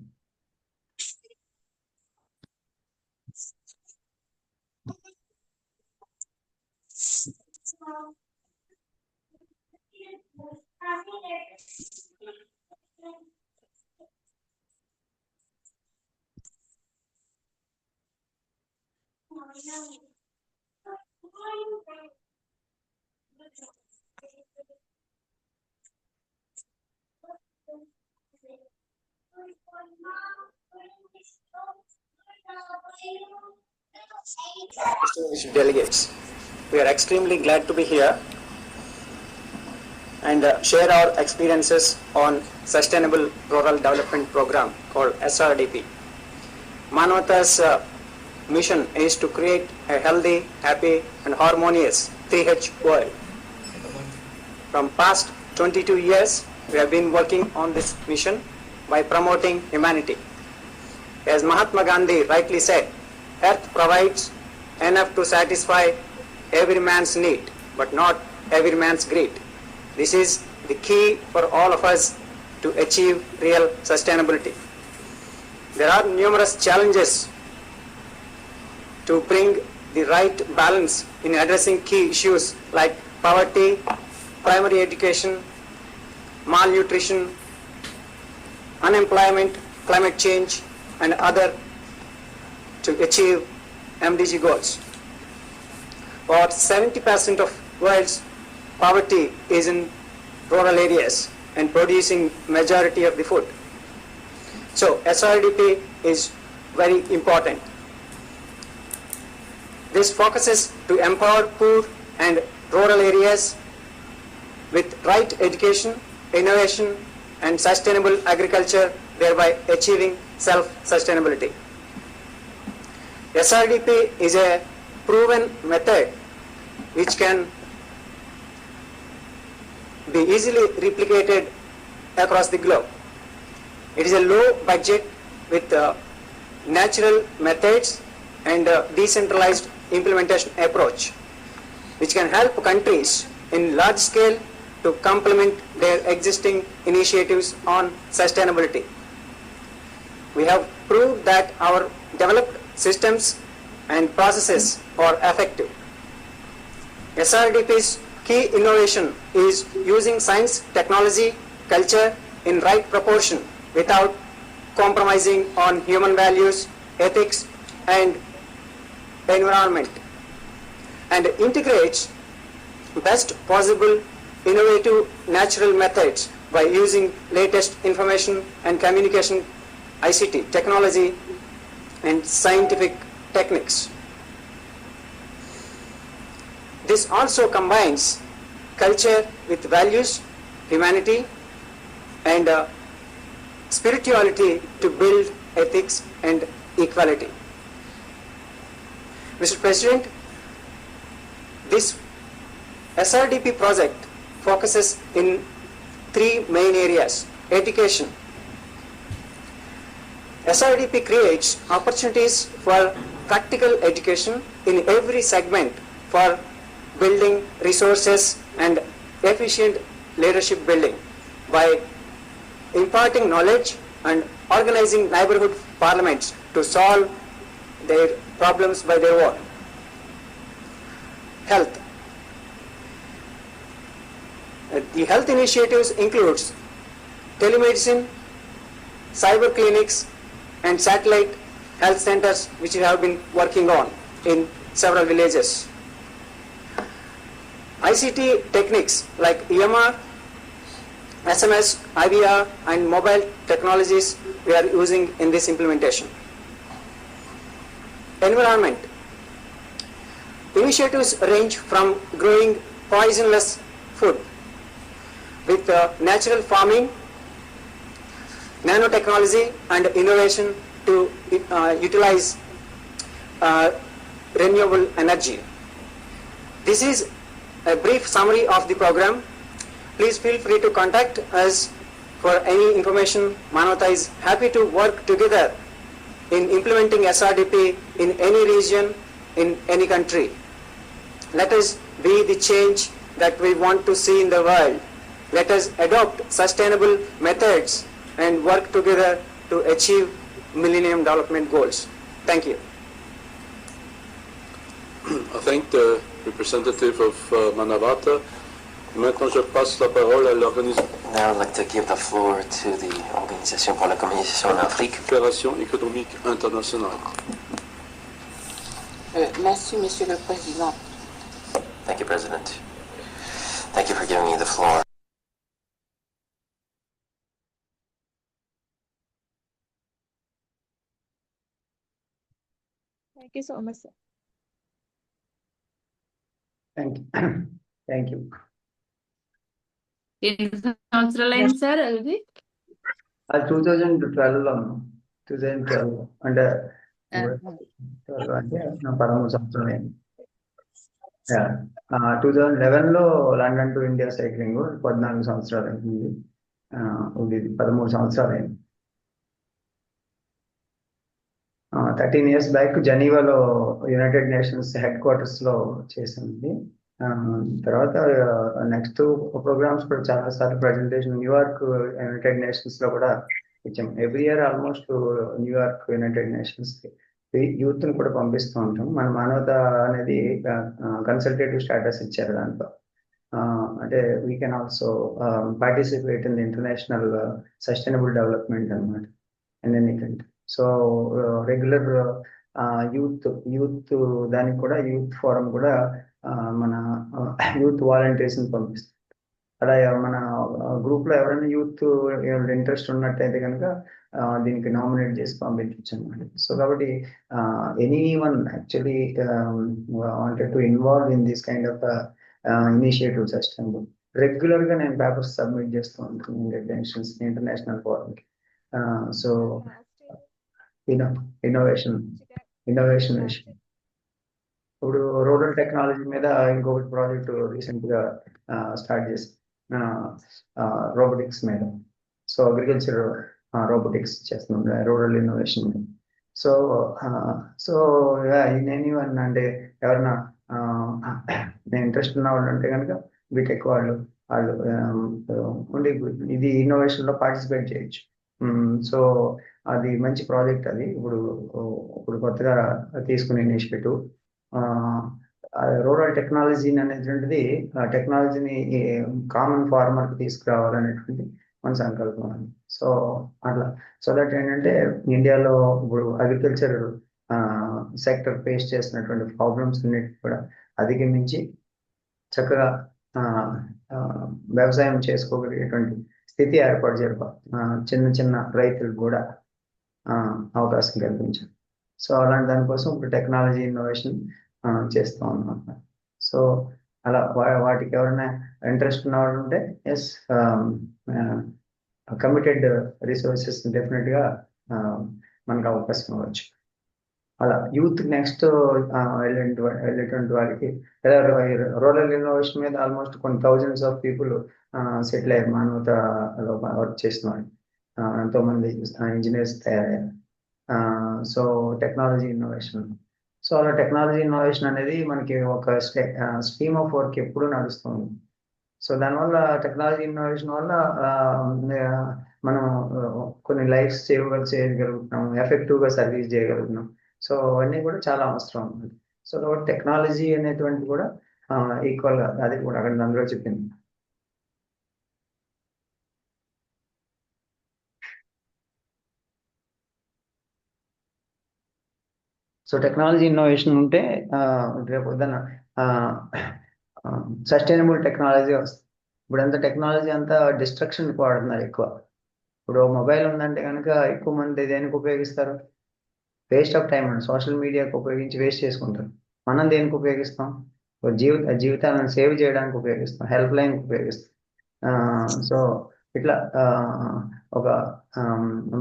Distinguished delegates, we are extremely glad to be here and share our experiences on Sustainable Rural Development Program called SRDP. Manavata's mission is to create a healthy, happy and harmonious 3H world. From past 22 years, we have been working on this mission by promoting humanity. As Mahatma Gandhi rightly said, Earth provides enough to satisfy every man's need, but not every man's greed. This is the key for all of us to achieve real sustainability. There are numerous challenges to bring the right balance in addressing key issues like poverty, primary education, malnutrition, unemployment, climate change, and other to achieve MDG goals. About 70% of world's poverty is in rural areas and producing majority of the food. So SRDP is very important. This focuses to empower poor and rural areas with right education, innovation, and sustainable agriculture, thereby achieving self-sustainability. SRDP is a proven method which can be easily replicated across the globe. It is a low budget with natural methods and decentralized implementation approach, which can help countries in large scale to complement their existing initiatives on sustainability. We have proved that our developed systems and processes are effective. SRDP's key innovation is using science, technology, culture in right proportion without compromising on human values, ethics, and environment, and integrates best possible innovative natural methods by using latest information and communication ICT technology and scientific techniques. This also combines culture with values, humanity, and spirituality to build ethics and equality. Mr. President, this SRDP project focuses in three main areas. Education. SRDP creates opportunities for practical education in every segment for building resources and efficient leadership building by imparting knowledge and organizing neighborhood parliaments to solve their problems by their own. Health. The health initiatives includes telemedicine, cyber clinics, and satellite health centers, which we have been working on in several villages. ICT techniques like EMR, SMS, IVR, and mobile technologies we are using in this implementation. Environment. Initiatives range from growing poisonless food with natural farming, nanotechnology, and innovation to utilize renewable energy. This is a brief summary of the program. Please feel free to contact us for any information. Manavata is happy to work together in implementing SRDP in any region, in any country. Let us be the change that we want to see in the world. Let us adopt sustainable methods and work together to achieve Millennium Development Goals. Thank you. I thank the representative of Manavata. Maintenant, je passe la parole à l'organisation. Now I'd like to give the floor to the Organisation pour la Communication en Afrique. Coopération économique internationale. Merci, Monsieur le Président. Thank you, President. Thank you for giving me the floor. Thank you so much, sir. Thank you. Thank you. ఎన్ని సంవత్సరాలు అయింది sir అది? అది 2012 అంటే 12 అంటే నా 13 సంవత్సరాలు అయింది. 2011 లండన్ టు ఇండియా సైక్లింగ్ 14 సంవత్సరాలు అయింది. ఇది 13 సంవత్సరాలు అయింది. 13 years బ్యాక్ జెనీవాలో యునైటెడ్ నేషన్స్ హెడ్ క్వార్టర్స్ లో చేసింది. తర్వాత నెక్స్ట్ ప్రోగ్రామ్స్ కూడా చాలా సార్లు ప్రెజెంటేషన్ న్యూయార్క్ యునైటెడ్ నేషన్స్ లో కూడా ఇచ్చాం. Every year almost New York United nations youth ని కూడా పంపిస్తూ ఉంటాం. మన మానవత అనేది కన్సల్టేటివ్ స్టాటస్ ఇచ్చారు దాంట్లో. అంటే we can also participate in international sustainable development అనమాట in any country. So regular youth దానికి కూడా యూత్ ఫోరం కూడా మన యూత్ వాలంటీర్స్ ని పంపిస్తాం. అలా మన గ్రూప్ లో ఎవరైనా యూత్ ఇంట్రెస్ట్ ఉన్నట్టయితే కనుక దీనికి నామినేట్ చేసి పంపించవచ్చు అనమాట. సో కాబట్టి any one actually wanted to involve in this kind of initiative sustainable. Regular గా నేను పేపర్స్ సబ్మిట్ చేస్తూ ఉంటాను internationals international forum. So innovation విషయం. ఇప్పుడు రూరల్ టెక్నాలజీ మీద ఇంకొకటి ప్రాజెక్ట్ రీసెంట్ గా స్టార్ట్ చేసి రోబోటిక్స్ మీద. సో అగ్రికల్చర్ రోబోటిక్స్ చేస్తున్నాం రూరల్ ఇన్నోవేషన్ మీద. సో ఇన్ ఎనీవన్ అంటే ఎవరన్నా ఇంట్రెస్ట్ ఉన్న వాళ్ళు అంటే కనుక బీటెక్ వాళ్ళు ఉండి ఇది ఇన్నోవేషన్ లో పార్టిసిపేట్ చేయొచ్చు. సో అది మంచి ప్రాజెక్ట్. అది ఇప్పుడు కొత్తగా తీసుకునే ఇనిషియేటివ్. రూరల్ టెక్నాలజీ అనేటువంటిది టెక్నాలజీని కామన్ ఫార్మర్ కి తీసుకురావాలనేటువంటి మన సంకల్పం అది. సో అట్లా సో దట్ ఏంటంటే ఇండియాలో ఇప్పుడు అగ్రికల్చర్ సెక్టర్ ఫేస్ చేస్తున్నటువంటి ప్రాబ్లమ్స్ అన్నిటి కూడా అధిగమించి చక్కగా వ్యవసాయం చేసుకోగలిగేటువంటి స్థితి ఏర్పాటు చేయడం, చిన్న చిన్న రైతులకు కూడా అవకాశం కల్పించారు. సో అలాంటి దానికోసం ఇప్పుడు టెక్నాలజీ ఇన్నోవేషన్ చేస్తూ ఉన్నాం. సో అలా వాటికి ఎవరైనా ఇంట్రెస్ట్ ఉన్న వాళ్ళు ఉంటే ఎస్ కమిటెడ్ రిసోర్సెస్ డెఫినెట్ గా మనకు అవకాశం ఇవ్వచ్చు. అలా యూత్ నెక్స్ట్ వెళ్ళేటువంటి వారికి రూరల్ ఇన్నోవేషన్ మీద ఆల్మోస్ట్ కొన్ని థౌజండ్స్ ఆఫ్ పీపుల్ సెటిల్ అయ్యారు. మానవతలో వర్క్ చేసిన వాళ్ళు ఎంతో మంది ఇంజనీర్స్ తయారయ్యారు. So technology innovation. సో అలా టెక్నాలజీ ఇన్నోవేషన్ అనేది మనకి ఒక స్ట్రీమ్ ఆఫ్ వర్క్ ఎప్పుడు నడుస్తుంది. సో దానివల్ల టెక్నాలజీ ఇన్నోవేషన్ వల్ల మనం కొన్ని లైఫ్స్ చేయగలుగుతున్నాం, ఎఫెక్టివ్గా సర్వీస్ చేయగలుగుతున్నాం. సో అవన్నీ కూడా చాలా అవసరం ఉంది. సో టెక్నాలజీ అనేటువంటి కూడా ఈక్వల్ గా అది కూడా అక్కడ అందులో చెప్పింది. సో టెక్నాలజీ ఇన్నోవేషన్ ఉంటే రేపు పొద్దున్న సస్టైనబుల్ టెక్నాలజీ వస్తుంది. ఇప్పుడు అంత టెక్నాలజీ అంతా డిస్ట్రక్షన్ వాడుతున్నారు ఎక్కువ. ఇప్పుడు మొబైల్ ఉందంటే కనుక ఎక్కువ మంది దేనికి ఉపయోగిస్తారు? వేస్ట్ ఆఫ్ టైం అండి. సోషల్ మీడియాకి ఉపయోగించి వేస్ట్ చేసుకుంటారు. మనం దేనికి ఉపయోగిస్తాం? జీవితాలను సేవ్ చేయడానికి ఉపయోగిస్తాం, హెల్ప్ లైన్కి ఉపయోగిస్తాం. సో ఇట్లా ఒక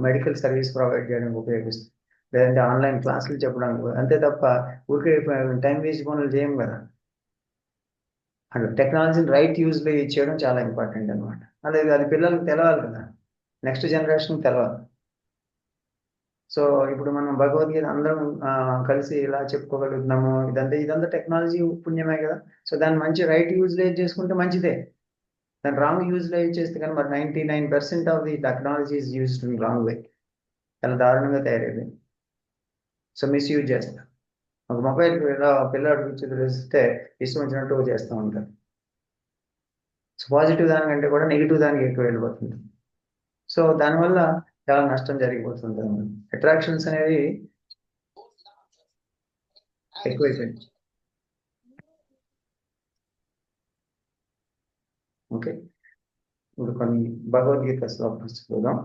మెడికల్ సర్వీస్ ప్రొవైడ్ చేయడానికి ఉపయోగిస్తాం, లేదంటే ఆన్లైన్ క్లాసులు చెప్పడానికి. అంతే తప్ప ఊరికే టైం వేస్ట్ పనులు చేయం కదా. అట్లా టెక్నాలజీని రైట్ యూజ్లో యూజ్ చేయడం చాలా ఇంపార్టెంట్ అనమాట. అలాగే అది పిల్లలకు తెలవాలి కదా, నెక్స్ట్ జనరేషన్కి తెలవాలి. సో ఇప్పుడు మనం భగవద్గీత అందరం కలిసి ఇలా చెప్పుకోగలుగుతున్నాము. ఇదంతా టెక్నాలజీ పుణ్యమే కదా. సో దాన్ని మంచి రైట్ యూజ్లేజ్ చేసుకుంటే మంచిదే. దాన్ని రాంగ్ యూజ్లేజ్ చేస్తే కానీ మరి 99% of the technology is used in wrong way. చాలా దారుణంగా తయారైంది. సో మిస్యూజ్ చేస్తారు. ఒక మొబైల్ పిల్లాడు తెలిస్తే ఇష్టం వచ్చినట్టు చేస్తూ ఉంటారు. సో పాజిటివ్ దానికంటే కూడా నెగిటివ్ దానికి ఎక్కువ వెళ్ళిపోతుంది. సో దానివల్ల చాలా నష్టం జరిగిపోతుంది. అట్రాక్షన్స్ అనేవి ఎక్కువైపోయింది. ఓకే, ఇప్పుడు కొన్ని భగవద్గీత శ్లోకాలు చదువుదాం.